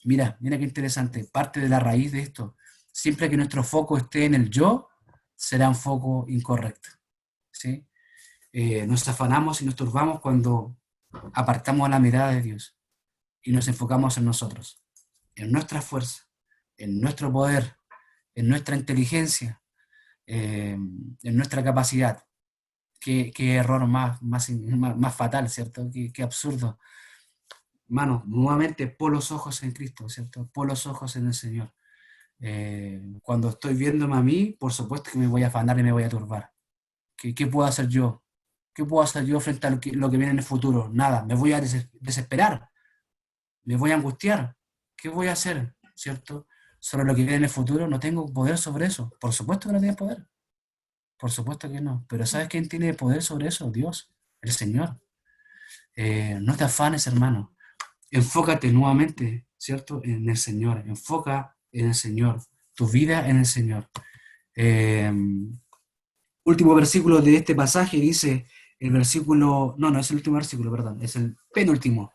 Mira qué interesante. Parte de la raíz de esto. Siempre que nuestro foco esté en el yo, será un foco incorrecto, ¿sí? Nos afanamos y nos turbamos cuando apartamos la mirada de Dios y nos enfocamos en nosotros, en nuestra fuerza, en nuestro poder, en nuestra inteligencia, en nuestra capacidad. Qué error más fatal, ¿cierto? Qué absurdo. Mano, nuevamente, pon los ojos en Cristo, ¿cierto? Pon los ojos en el Señor. Cuando estoy viéndome a mí, por supuesto que me voy a afanar y me voy a turbar. ¿Qué puedo hacer yo? ¿Qué puedo hacer yo frente a lo que viene en el futuro? Nada, me voy a desesperar, me voy a angustiar. ¿Qué voy a hacer? ¿Cierto? Sobre lo que viene en el futuro, no tengo poder sobre eso. Por supuesto que no tienes poder. Por supuesto que no. Pero ¿sabes quién tiene poder sobre eso? Dios, el Señor. No te afanes, hermano. Enfócate nuevamente, ¿cierto? En el Señor. Enfoca en el Señor. Tu vida en el Señor. Último versículo de este pasaje dice, el versículo, no es el último versículo, perdón, es el penúltimo.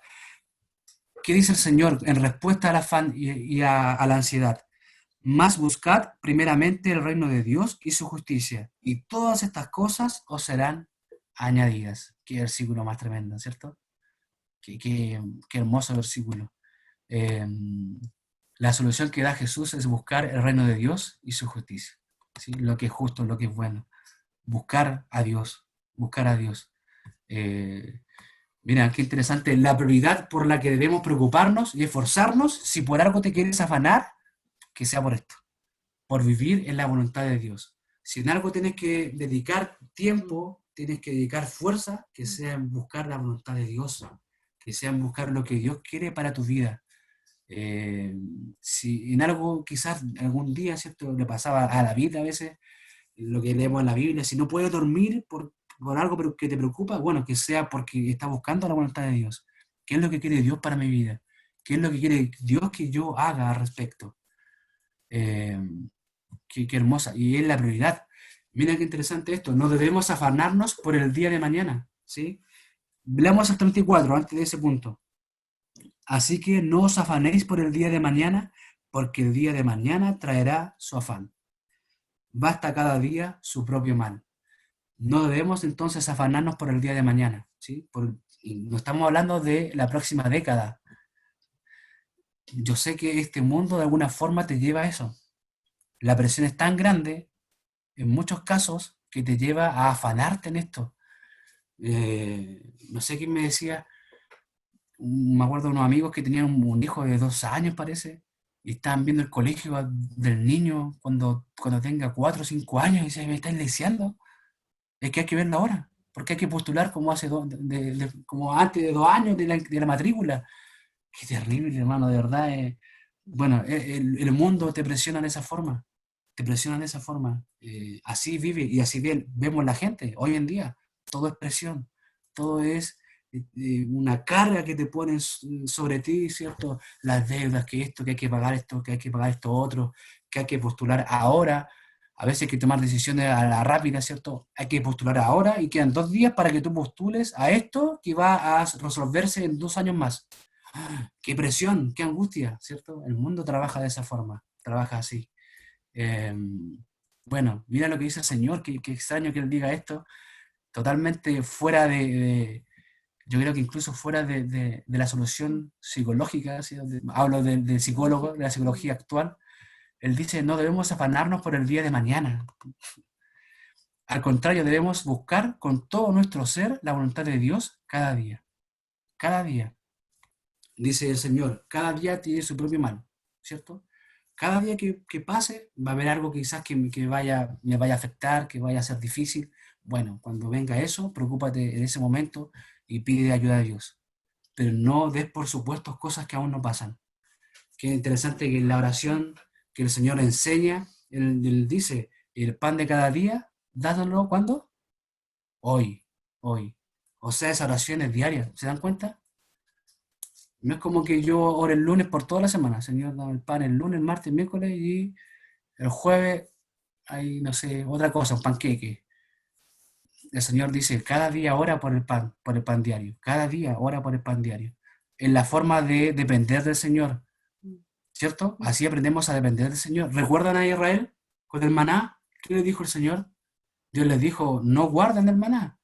¿Qué dice el Señor en respuesta al afán y a la ansiedad? Más buscad primeramente el reino de Dios y su justicia, y todas estas cosas os serán añadidas. Qué versículo más tremendo, ¿cierto? Qué hermoso versículo. La solución que da Jesús es buscar el reino de Dios y su justicia, ¿sí? Lo que es justo, lo que es bueno. Buscar a Dios. Mira, qué interesante, la prioridad por la que debemos preocuparnos y esforzarnos, si por algo te quieres afanar, que sea por esto, por vivir en la voluntad de Dios. Si en algo tienes que dedicar tiempo, tienes que dedicar fuerza, que sea en buscar la voluntad de Dios, que sea en buscar lo que Dios quiere para tu vida. Si en algo quizás algún día, ¿cierto?, le pasaba a David a veces, lo que leemos en la Biblia, si no puedes dormir por algo que te preocupa, bueno, que sea porque estás buscando la voluntad de Dios. ¿Qué es lo que quiere Dios para mi vida? ¿Qué es lo que quiere Dios que yo haga al respecto? Eh, qué hermosa. Y es la prioridad. Mira qué interesante esto. No debemos afanarnos por el día de mañana. ¿Sí? Leamos el 34 antes de ese punto. Así que no os afanéis por el día de mañana, porque el día de mañana traerá su afán. Basta cada día su propio mal. No debemos entonces afanarnos por el día de mañana, ¿sí? Y no estamos hablando de la próxima década. Yo sé que este mundo de alguna forma te lleva a eso. La presión es tan grande, en muchos casos, que te lleva a afanarte en esto. No sé quién me decía, me acuerdo de unos amigos que tenían un hijo de 2 años, parece, y estaban viendo el colegio del niño cuando tenga 4 o 5 años, y se me está iniciando. Es que hay que verlo ahora, porque hay que postular como como antes de 2 años de la matrícula. Qué terrible, hermano, de verdad. Bueno, el mundo te presiona de esa forma, te presiona de esa forma. Así vive y así vemos la gente hoy en día. Todo es presión, todo es una carga que te ponen sobre ti, ¿cierto? Las deudas, que esto, que hay que pagar esto, que hay que pagar esto otro, que hay que postular ahora. A veces hay que tomar decisiones a la rápida, ¿cierto? Hay que postular ahora y quedan 2 días para que tú postules a esto que va a resolverse en 2 años más. Qué presión, qué angustia, ¿cierto? El mundo trabaja de esa forma, trabaja así. Eh, bueno, mira lo que dice el Señor, qué extraño que Él diga esto, totalmente fuera yo creo que incluso fuera de la solución psicológica, ¿sí? Hablo del psicólogo, de la psicología actual. Él dice, no debemos afanarnos por el día de mañana. Al contrario, debemos buscar con todo nuestro ser la voluntad de Dios cada día. Cada día. Dice el Señor, cada día tiene su propio mal, ¿cierto? Cada día que pase va a haber algo quizás que me vaya a afectar, que vaya a ser difícil. Bueno, cuando venga eso, preocúpate en ese momento y pide ayuda a Dios. Pero no des por supuesto cosas que aún no pasan. Qué interesante que en la oración que el Señor enseña, Él dice, el pan de cada día, dátelo, ¿cuándo? Hoy, hoy. O sea, esa oración es diaria, ¿se dan cuenta? No es como que yo ore el lunes por toda la semana, Señor, dame el pan el lunes, el martes, el miércoles y el jueves hay, no sé, otra cosa, un panqueque. El Señor dice, cada día ora por el pan diario. Cada día ora por el pan diario. En la forma de depender del Señor, ¿cierto? Así aprendemos a depender del Señor. ¿Recuerdan a Israel con el maná? ¿Qué le dijo el Señor? Dios les dijo, no guarden el maná.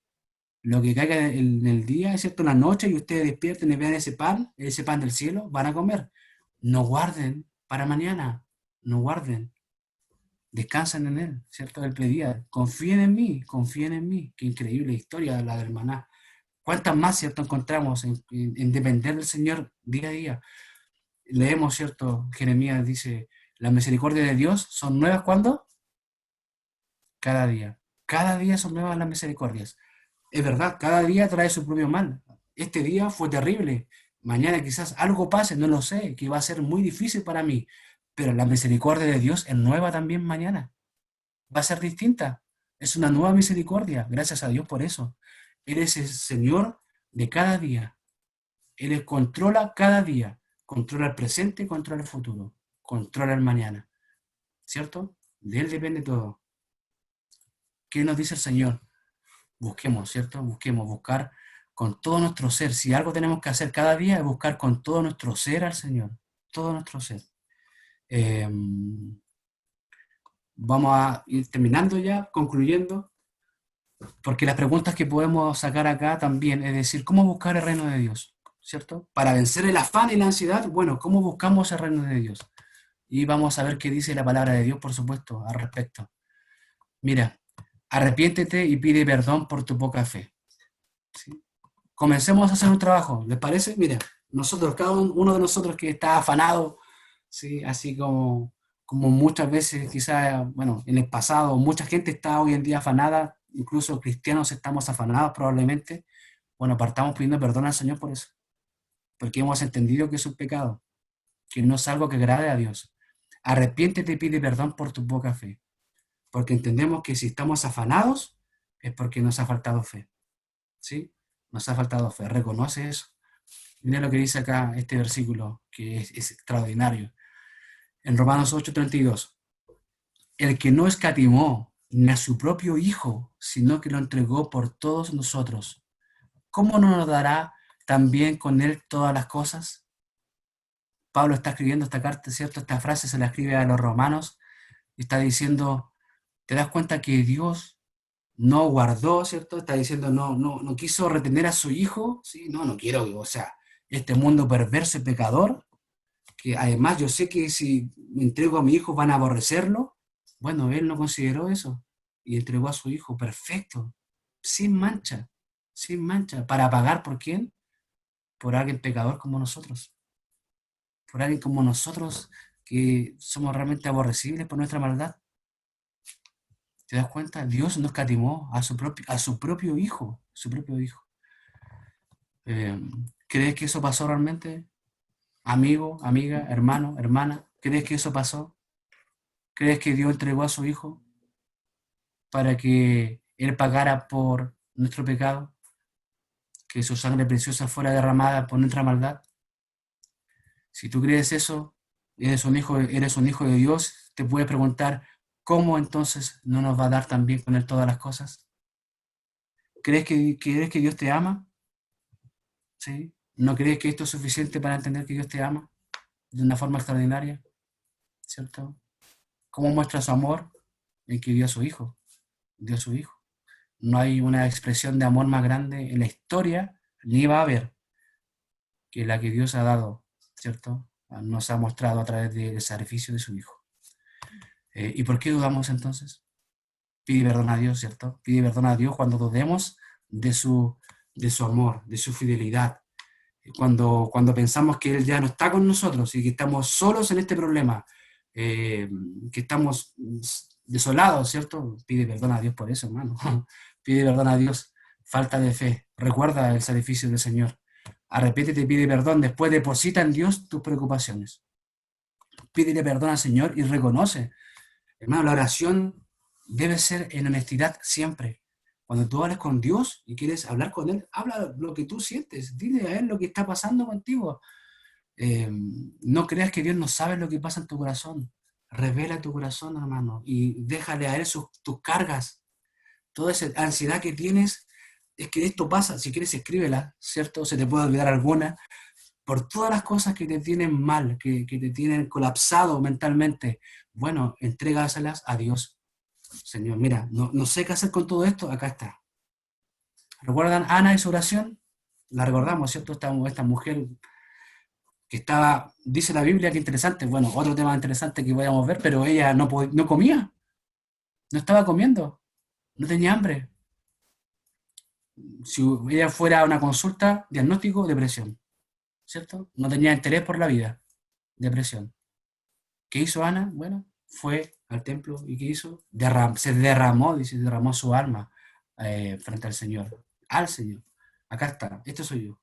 Lo que caiga en el día, ¿cierto? En la noche y ustedes despierten y vean ese pan del cielo, van a comer. No guarden para mañana, no guarden. Descansen en Él, ¿cierto? Él pedía, confíen en mí. Qué increíble historia la del maná. ¿Cuántas más, cierto, encontramos en depender del Señor día a día? Leemos, ¿cierto? Jeremías dice, las misericordias de Dios son nuevas, ¿cuándo? Cada día. Cada día son nuevas las misericordias. Es verdad, cada día trae su propio mal. Este día fue terrible. Mañana quizás algo pase, no lo sé, que va a ser muy difícil para mí. Pero la misericordia de Dios es nueva también mañana. Va a ser distinta. Es una nueva misericordia. Gracias a Dios por eso. Él es el Señor de cada día. Él controla cada día. Controla el presente, controla el futuro. Controla el mañana. ¿Cierto? De Él depende todo. ¿Qué nos dice el Señor? Busquemos, ¿cierto? Buscar con todo nuestro ser. Si algo tenemos que hacer cada día es buscar con todo nuestro ser al Señor. Todo nuestro ser. Eh, Vamos a ir terminando ya, concluyendo, porque las preguntas que podemos sacar acá también, es decir, ¿cómo buscar el reino de Dios? ¿Cierto? Para vencer el afán y la ansiedad, bueno, ¿cómo buscamos el reino de Dios? Y vamos a ver qué dice la palabra de Dios, por supuesto, al respecto. Mira, arrepiéntete y pide perdón por tu poca fe. ¿Sí? Comencemos a hacer un trabajo, ¿les parece? Mira, nosotros, cada uno de nosotros que está afanado, ¿sí? Así como muchas veces quizás, bueno, en el pasado, mucha gente está hoy en día afanada, incluso cristianos estamos afanados probablemente. Bueno, partamos pidiendo perdón al Señor por eso, porque hemos entendido que es un pecado, que no es algo que agrade a Dios. Arrepiéntete y pide perdón por tu poca fe, porque entendemos que si estamos afanados es porque nos ha faltado fe, ¿sí? Nos ha faltado fe, reconoce eso. Mira lo que dice acá este versículo, que es extraordinario. En Romanos 8:32. El que no escatimó ni a su propio Hijo, sino que lo entregó por todos nosotros, ¿cómo no nos dará también con él todas las cosas? Pablo está escribiendo esta carta, ¿cierto? Esta frase se la escribe a los romanos y está diciendo, ¿te das cuenta que Dios no guardó, ¿cierto? Está diciendo, no quiso retener a su Hijo, ¿sí? No quiero, o sea, este mundo perverso y pecador, que además yo sé que si me entrego a mi Hijo van a aborrecerlo. Bueno, Él no consideró eso y entregó a su Hijo perfecto, sin mancha, para pagar ¿por quién? Por alguien pecador como nosotros, por alguien como nosotros que somos realmente aborrecibles por nuestra maldad. ¿Te das cuenta? Dios no escatimó a su propio Hijo, su propio Hijo. ¿Crees que eso pasó realmente? Amigo, amiga, hermano, hermana, ¿crees que eso pasó? ¿Crees que Dios entregó a su Hijo para que Él pagara por nuestro pecado? Que su sangre preciosa fuera derramada por nuestra maldad. Si tú crees eso, eres un hijo de Dios, te puedes preguntar, ¿cómo entonces no nos va a dar también con Él todas las cosas? ¿Crees que Dios te ama? ¿Sí? ¿No crees que esto es suficiente para entender que Dios te ama de una forma extraordinaria? ¿Cierto? ¿Cómo muestra su amor? En que dio a su Hijo. Dio a su Hijo. No hay una expresión de amor más grande en la historia, ni va a haber, que la que Dios ha dado, ¿cierto? Nos ha mostrado a través del sacrificio de su Hijo. ¿Y por qué dudamos entonces? Pide perdón a Dios, ¿cierto? Pide perdón a Dios cuando dudemos de su amor, de su fidelidad. Cuando pensamos que Él ya no está con nosotros y que estamos solos en este problema, que estamos desolados, ¿cierto? Pide perdón a Dios por eso, hermano. Pide perdón a Dios. Falta de fe. Recuerda el sacrificio del Señor. Arrepéntete y pide perdón. Después deposita en Dios tus preocupaciones. Pídele perdón al Señor y reconoce. Hermano, la oración debe ser en honestidad siempre. Cuando tú hablas con Dios y quieres hablar con Él, habla lo que tú sientes. Dile a Él lo que está pasando contigo. No creas que Dios no sabe lo que pasa en tu corazón. Revela tu corazón, hermano, y déjale a Él tus cargas. Toda esa ansiedad que tienes, es que esto pasa. Si quieres, escríbela, ¿cierto? Se te puede olvidar alguna. Por todas las cosas que te tienen mal, que te tienen colapsado mentalmente, bueno, entrégaselas a Dios. Señor, mira, no sé qué hacer con todo esto, acá está. ¿Recuerdan Ana y su oración? La recordamos, ¿cierto? Esta mujer que estaba, dice la Biblia, que interesante, bueno, otro tema interesante que podíamos ver, pero ella no comía, no estaba comiendo, no tenía hambre. Si ella fuera a una consulta, diagnóstico, depresión, ¿cierto? No tenía interés por la vida, depresión. ¿Qué hizo Ana? Bueno, fue al templo y ¿qué hizo? Se derramó su alma frente al Señor. Al Señor. Acá está, esto soy yo.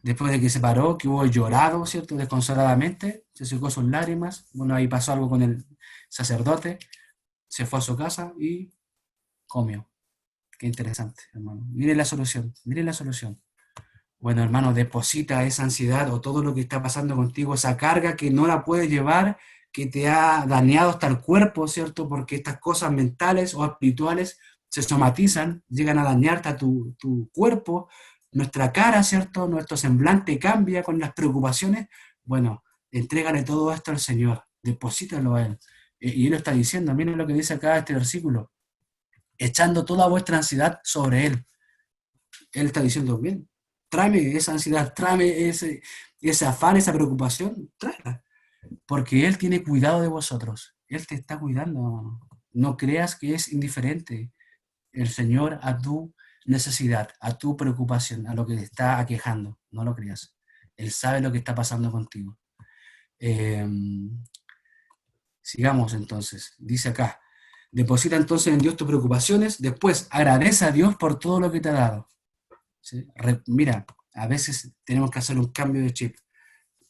Después de que se paró, que hubo llorado, ¿cierto? Desconsoladamente, se secó sus lágrimas. Bueno, ahí pasó algo con el sacerdote. Se fue a su casa y comió. Qué interesante, hermano. Mire la solución, mire la solución. Bueno, hermano, deposita esa ansiedad o todo lo que está pasando contigo, esa carga que no la puedes llevar, que te ha dañado hasta el cuerpo, ¿cierto? Porque estas cosas mentales o espirituales se somatizan, llegan a dañarte a tu cuerpo, nuestra cara, ¿cierto? Nuestro semblante cambia con las preocupaciones. Bueno, entrégale todo esto al Señor, deposítalo a Él. Y Él lo está diciendo, miren lo que dice acá este versículo, echando toda vuestra ansiedad sobre Él. Él está diciendo, bien, tráeme esa ansiedad, tráeme ese afán, esa preocupación, tráela. Porque Él tiene cuidado de vosotros. Él te está cuidando. No creas que es indiferente el Señor a tu necesidad, a tu preocupación, a lo que te está aquejando. No lo creas. Él sabe lo que está pasando contigo. Sigamos entonces. Dice acá, deposita entonces en Dios tus preocupaciones, después agradece a Dios por todo lo que te ha dado. ¿Sí? Mira, a veces tenemos que hacer un cambio de chip.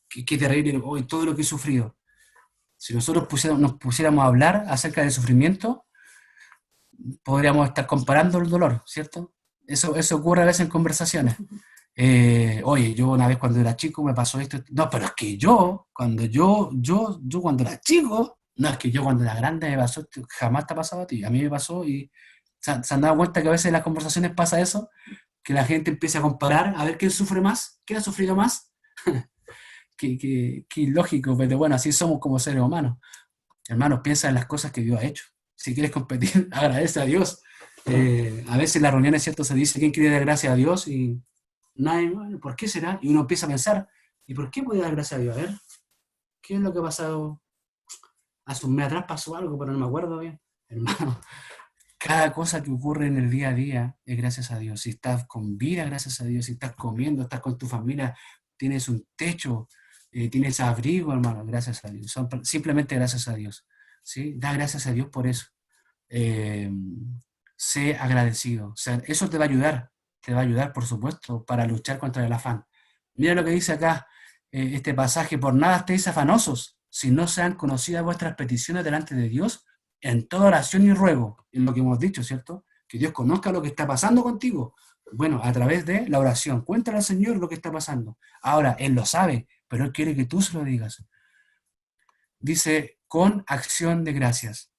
Qué terrible hoy todo lo que he sufrido. Si nosotros nos pusiéramos a hablar acerca del sufrimiento, podríamos estar comparando el dolor, ¿cierto? Eso ocurre a veces en conversaciones. Oye, yo una vez cuando era chico me pasó esto. No, pero es que yo cuando era chico, no, es que yo cuando era grande me pasó esto, jamás te ha pasado a ti. A mí me pasó y se han dado cuenta que a veces en las conversaciones pasa eso, que la gente empieza a comparar a ver quién sufre más, quién ha sufrido más. Qué ilógico, pero bueno, así somos como seres humanos. Hermanos, piensa en las cosas que Dios ha hecho. Si quieres competir, agradece a Dios. A veces en las reuniones, ¿cierto? Se dice quién quiere dar gracias a Dios y nadie, bueno, ¿por qué será? Y uno empieza a pensar, ¿y por qué puede dar gracias a Dios? A ver, ¿qué es lo que ha pasado? Hace un mes atrás pasó algo, pero no me acuerdo bien. Hermano, cada cosa que ocurre en el día a día es gracias a Dios. Si estás con vida, gracias a Dios. Si estás comiendo, estás con tu familia, tienes un techo, tienes abrigo, hermano, gracias a Dios. Simplemente gracias a Dios. ¿Sí? Da gracias a Dios por eso. Eh, Sé agradecido. O sea, eso te va a ayudar, por supuesto, para luchar contra el afán. Mira lo que dice acá este pasaje: por nada estéis afanosos, si no sean conocidas vuestras peticiones delante de Dios en toda oración y ruego, en lo que hemos dicho, ¿cierto? Que Dios conozca lo que está pasando contigo. Bueno, a través de la oración, cuéntale al Señor lo que está pasando. Ahora, Él lo sabe, pero Él quiere que tú se lo digas. Dice, con acción de gracias.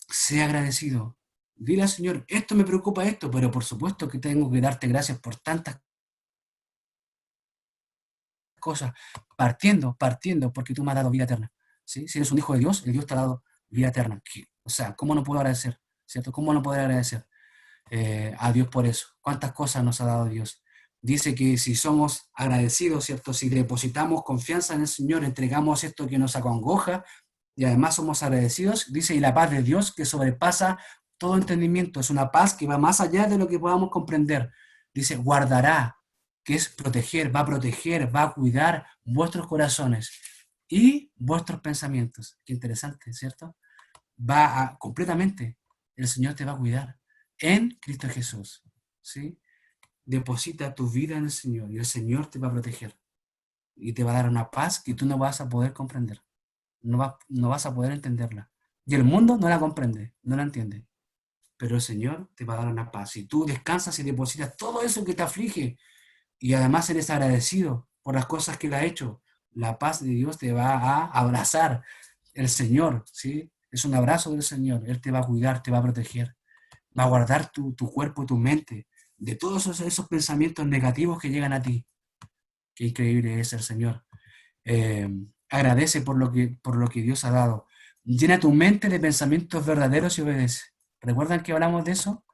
Sé agradecido. Dile al Señor, esto me preocupa esto, pero por supuesto que tengo que darte gracias por tantas cosas, partiendo, porque tú me has dado vida eterna. ¿Sí? Si eres un hijo de Dios, el Dios te ha dado vida eterna. O sea, ¿cómo no puedo agradecer? ¿Cierto? ¿Cómo no poder agradecer a Dios por eso? ¿Cuántas cosas nos ha dado Dios? Dice que si somos agradecidos, ¿cierto? Si depositamos confianza en el Señor, entregamos esto que nos acongoja y además somos agradecidos, dice, y la paz de Dios que sobrepasa todo entendimiento, es una paz que va más allá de lo que podamos comprender. Dice, guardará, que es proteger, va a cuidar vuestros corazones y vuestros pensamientos. Qué interesante, ¿cierto? Completamente, el Señor te va a cuidar en Cristo Jesús, ¿sí? Deposita tu vida en el Señor y el Señor te va a proteger y te va a dar una paz que tú no vas a poder comprender, no vas a poder entenderla. Y el mundo no la comprende, no la entiende, pero el Señor te va a dar una paz. Si tú descansas y depositas todo eso que te aflige y además eres agradecido por las cosas que Él ha hecho, la paz de Dios te va a abrazar. El Señor, ¿sí? Es un abrazo del Señor. Él te va a cuidar, te va a proteger, va a guardar tu cuerpo y tu mente de todos esos pensamientos negativos que llegan a ti. Qué increíble es el Señor. Eh, Agradece por lo que Dios ha dado. Llena tu mente de pensamientos verdaderos y obedece. ¿Recuerdan que hablamos de eso?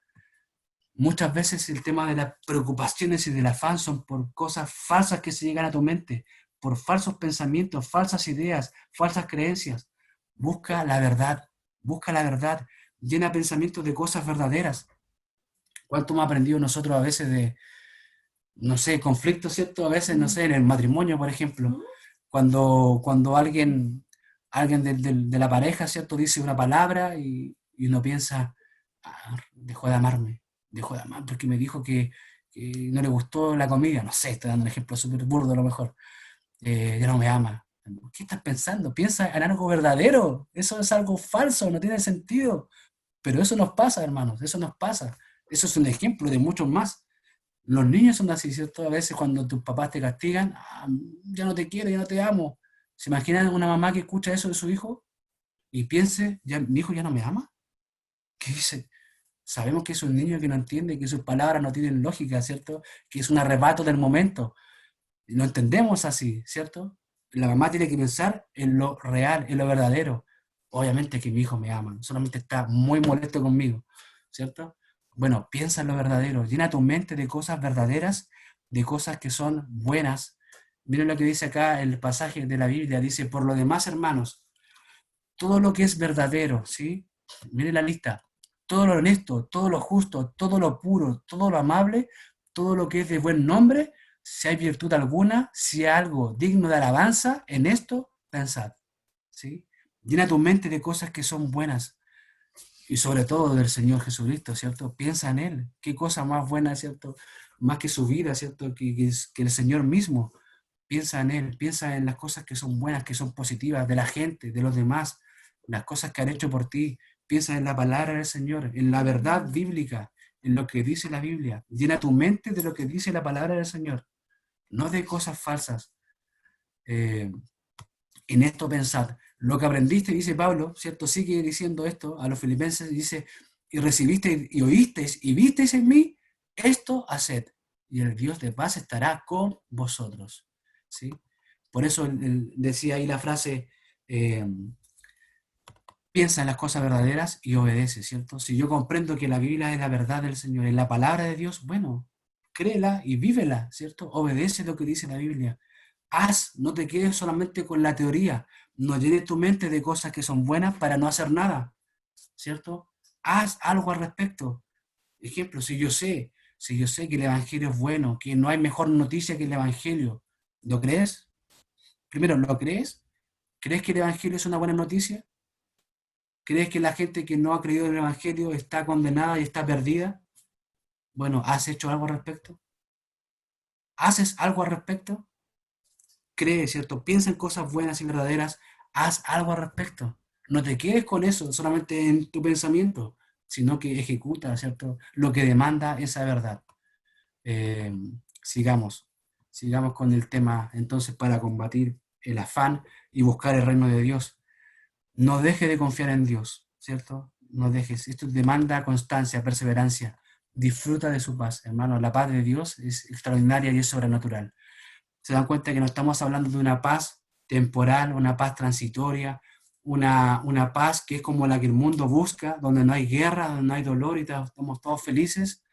Muchas veces el tema de las preocupaciones y del afán son por cosas falsas que se llegan a tu mente, por falsos pensamientos, falsas ideas, falsas creencias. Busca la verdad, llena pensamientos de cosas verdaderas. ¿Cuánto hemos aprendido nosotros a veces de, no sé, conflictos, ¿cierto? A veces, no sé, en el matrimonio, por ejemplo, cuando alguien de la pareja, ¿cierto? Dice una palabra y uno piensa, ah, dejó de amar porque me dijo que no le gustó la comida, no sé, estoy dando un ejemplo súper burdo a lo mejor, ya no me ama. ¿Qué estás pensando? Piensa en algo verdadero, eso es algo falso, no tiene sentido, pero eso nos pasa, hermanos, eso nos pasa. Eso es un ejemplo de muchos más. Los niños son así, ¿cierto? A veces cuando tus papás te castigan, ah, ya no te quiero, ya no te amo. ¿Se imaginan una mamá que escucha eso de su hijo y piense, ya, mi hijo ya no me ama? ¿Qué dice? Sabemos que es un niño que no entiende, que sus palabras no tienen lógica, ¿cierto? Que es un arrebato del momento. Y lo entendemos así, ¿cierto? La mamá tiene que pensar en lo real, en lo verdadero. Obviamente que mi hijo me ama, solamente está muy molesto conmigo, ¿cierto? Bueno, piensa en lo verdadero, llena tu mente de cosas verdaderas, de cosas que son buenas. Miren lo que dice acá el pasaje de la Biblia, dice, por lo demás, hermanos, todo lo que es verdadero, ¿sí? Miren la lista, todo lo honesto, todo lo justo, todo lo puro, todo lo amable, todo lo que es de buen nombre, si hay virtud alguna, si hay algo digno de alabanza, en esto pensad, ¿sí? Llena tu mente de cosas que son buenas y sobre todo del Señor Jesucristo, ¿cierto? Piensa en Él, qué cosa más buena, ¿cierto? Más que su vida, ¿cierto? Que el Señor mismo. Piensa en Él, piensa en las cosas que son buenas, que son positivas, de la gente, de los demás, las cosas que han hecho por ti. Piensa en la palabra del Señor, en la verdad bíblica, en lo que dice la Biblia. Llena tu mente de lo que dice la palabra del Señor. no de cosas falsas. En esto pensad, lo que aprendiste, dice Pablo, ¿cierto? Sigue diciendo esto a los filipenses, dice, y recibisteis y oísteis y visteis en mí, esto haced, y el Dios de paz estará con vosotros, ¿sí? Por eso él decía ahí la frase, piensa en las cosas verdaderas y obedece, ¿cierto? Si yo comprendo que la Biblia es la verdad del Señor, es la palabra de Dios, bueno, créela y vívela, ¿cierto? Obedece lo que dice la Biblia. Haz, no te quedes solamente con la teoría, no llenes tu mente de cosas que son buenas para no hacer nada, ¿cierto? Haz algo al respecto. Ejemplo, si yo sé que el Evangelio es bueno, que no hay mejor noticia que el Evangelio, ¿lo crees? Primero, ¿lo crees? ¿Crees que el Evangelio es una buena noticia? ¿Crees que la gente que no ha creído en el Evangelio está condenada y está perdida? Bueno, ¿has hecho algo al respecto? ¿Haces algo al respecto? Cree, ¿cierto? Piensa en cosas buenas y verdaderas, haz algo al respecto. No te quedes con eso solamente en tu pensamiento, sino que ejecuta, ¿cierto? Lo que demanda esa verdad. Eh, sigamos, sigamos con el tema entonces para combatir el afán y buscar el reino de Dios. No dejes de confiar en Dios, ¿cierto? No dejes. Esto demanda constancia, perseverancia. Disfruta de su paz, hermano. La paz de Dios es extraordinaria y es sobrenatural. Se dan cuenta que no estamos hablando de una paz temporal, una paz transitoria, una paz que es como la que el mundo busca, donde no hay guerra, donde no hay dolor y estamos todos felices.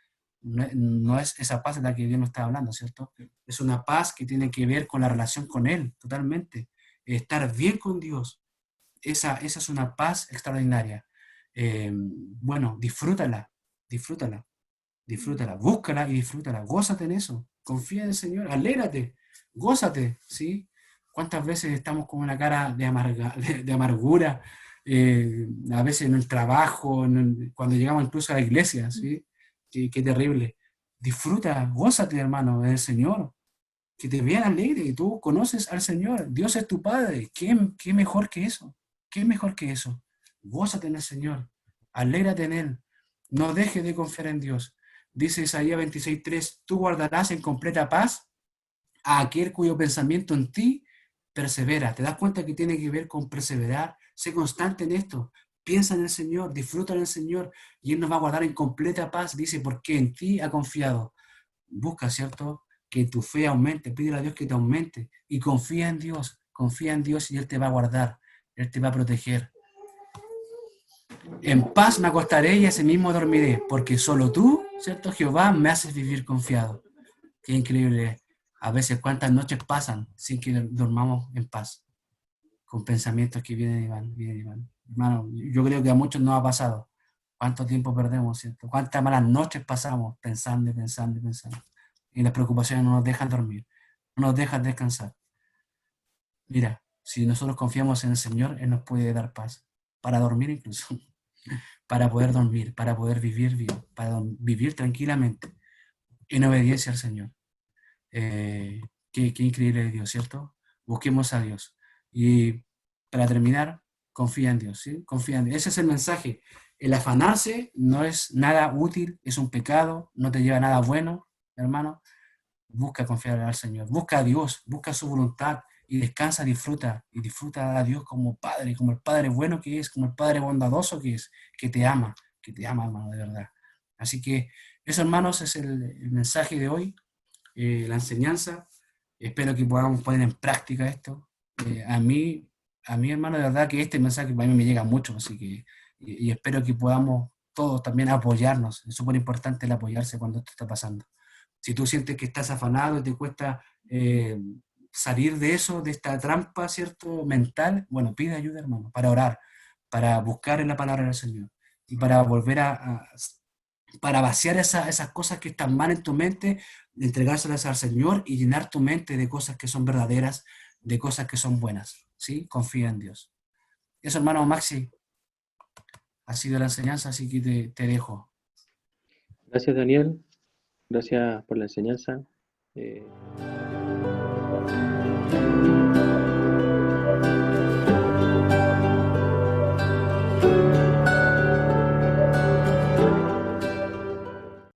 No, no es esa paz de la que Dios nos está hablando, ¿cierto? Es una paz que tiene que ver con la relación con Él, totalmente. Estar bien con Dios. Esa es una paz extraordinaria. Bueno, disfrútala, disfrútala, disfrútala, búscala y disfrútala, gózate en eso, confía en el Señor, alégrate, gózate, ¿sí? ¿Cuántas veces estamos con una cara de amargura, a veces en el trabajo, cuando llegamos incluso a la iglesia, ¿sí? Qué terrible. Disfruta, gózate, hermano, en el Señor, que te vean alegre, que tú conoces al Señor, Dios es tu Padre, ¿qué mejor que eso? ¿Qué mejor que eso? Gózate en el Señor, alégrate en Él, no dejes de confiar en Dios. Dice Isaías 26:3, tú guardarás en completa paz a aquel cuyo pensamiento en ti persevera. ¿Te das cuenta que tiene que ver con perseverar? Sé constante en esto. Piensa en el Señor, disfruta en el Señor y Él nos va a guardar en completa paz. Dice, porque en ti ha confiado. Busca, ¿cierto? Que tu fe aumente, pídele a Dios que te aumente y confía en Dios y Él te va a guardar, Él te va a proteger. En paz me acostaré y ese mismo dormiré, porque solo tú, ¿cierto, Jehová, me haces vivir confiado? Qué increíble. A veces cuántas noches pasan sin que dormamos en paz, con pensamientos que vienen y van, vienen y van. Hermano, yo creo que a muchos nos ha pasado. ¿Cuánto tiempo perdemos, cierto? ¿Cuántas malas noches pasamos pensando y pensando y pensando? Y las preocupaciones no nos dejan dormir, no nos dejan descansar. Mira, si nosotros confiamos en el Señor, Él nos puede dar paz, para dormir incluso, para poder dormir, para poder vivir bien, para vivir tranquilamente, en obediencia al Señor. Qué increíble es Dios, ¿cierto? Busquemos a Dios. Y para terminar, confía en Dios, ¿sí? Confía en Dios. Ese es el mensaje. El afanarse no es nada útil, es un pecado, no te lleva a nada bueno, hermano. Busca confiar al Señor, busca a Dios, busca su voluntad y descansa, disfruta y disfruta a Dios como Padre, como el Padre bueno que es, como el Padre bondadoso que es, que te ama, hermano, de verdad. Así que eso, hermanos, es el mensaje de hoy, la enseñanza. Espero que podamos poner en práctica esto. A mí, hermano, de verdad que este mensaje para mí me llega mucho, así que, y espero que podamos todos también apoyarnos. Es súper importante el apoyarse cuando esto está pasando. Si tú sientes que estás afanado y te cuesta salir de eso, de esta trampa, ¿cierto? Mental, bueno, pide ayuda, hermano, para orar, para buscar en la palabra del Señor y para volver para vaciar esas cosas que están mal en tu mente, entregárselas al Señor y llenar tu mente de cosas que son verdaderas, de cosas que son buenas, ¿sí? Confía en Dios. Eso, hermano Maxi, ha sido la enseñanza, así que te dejo. Gracias, Daniel. Gracias por la enseñanza.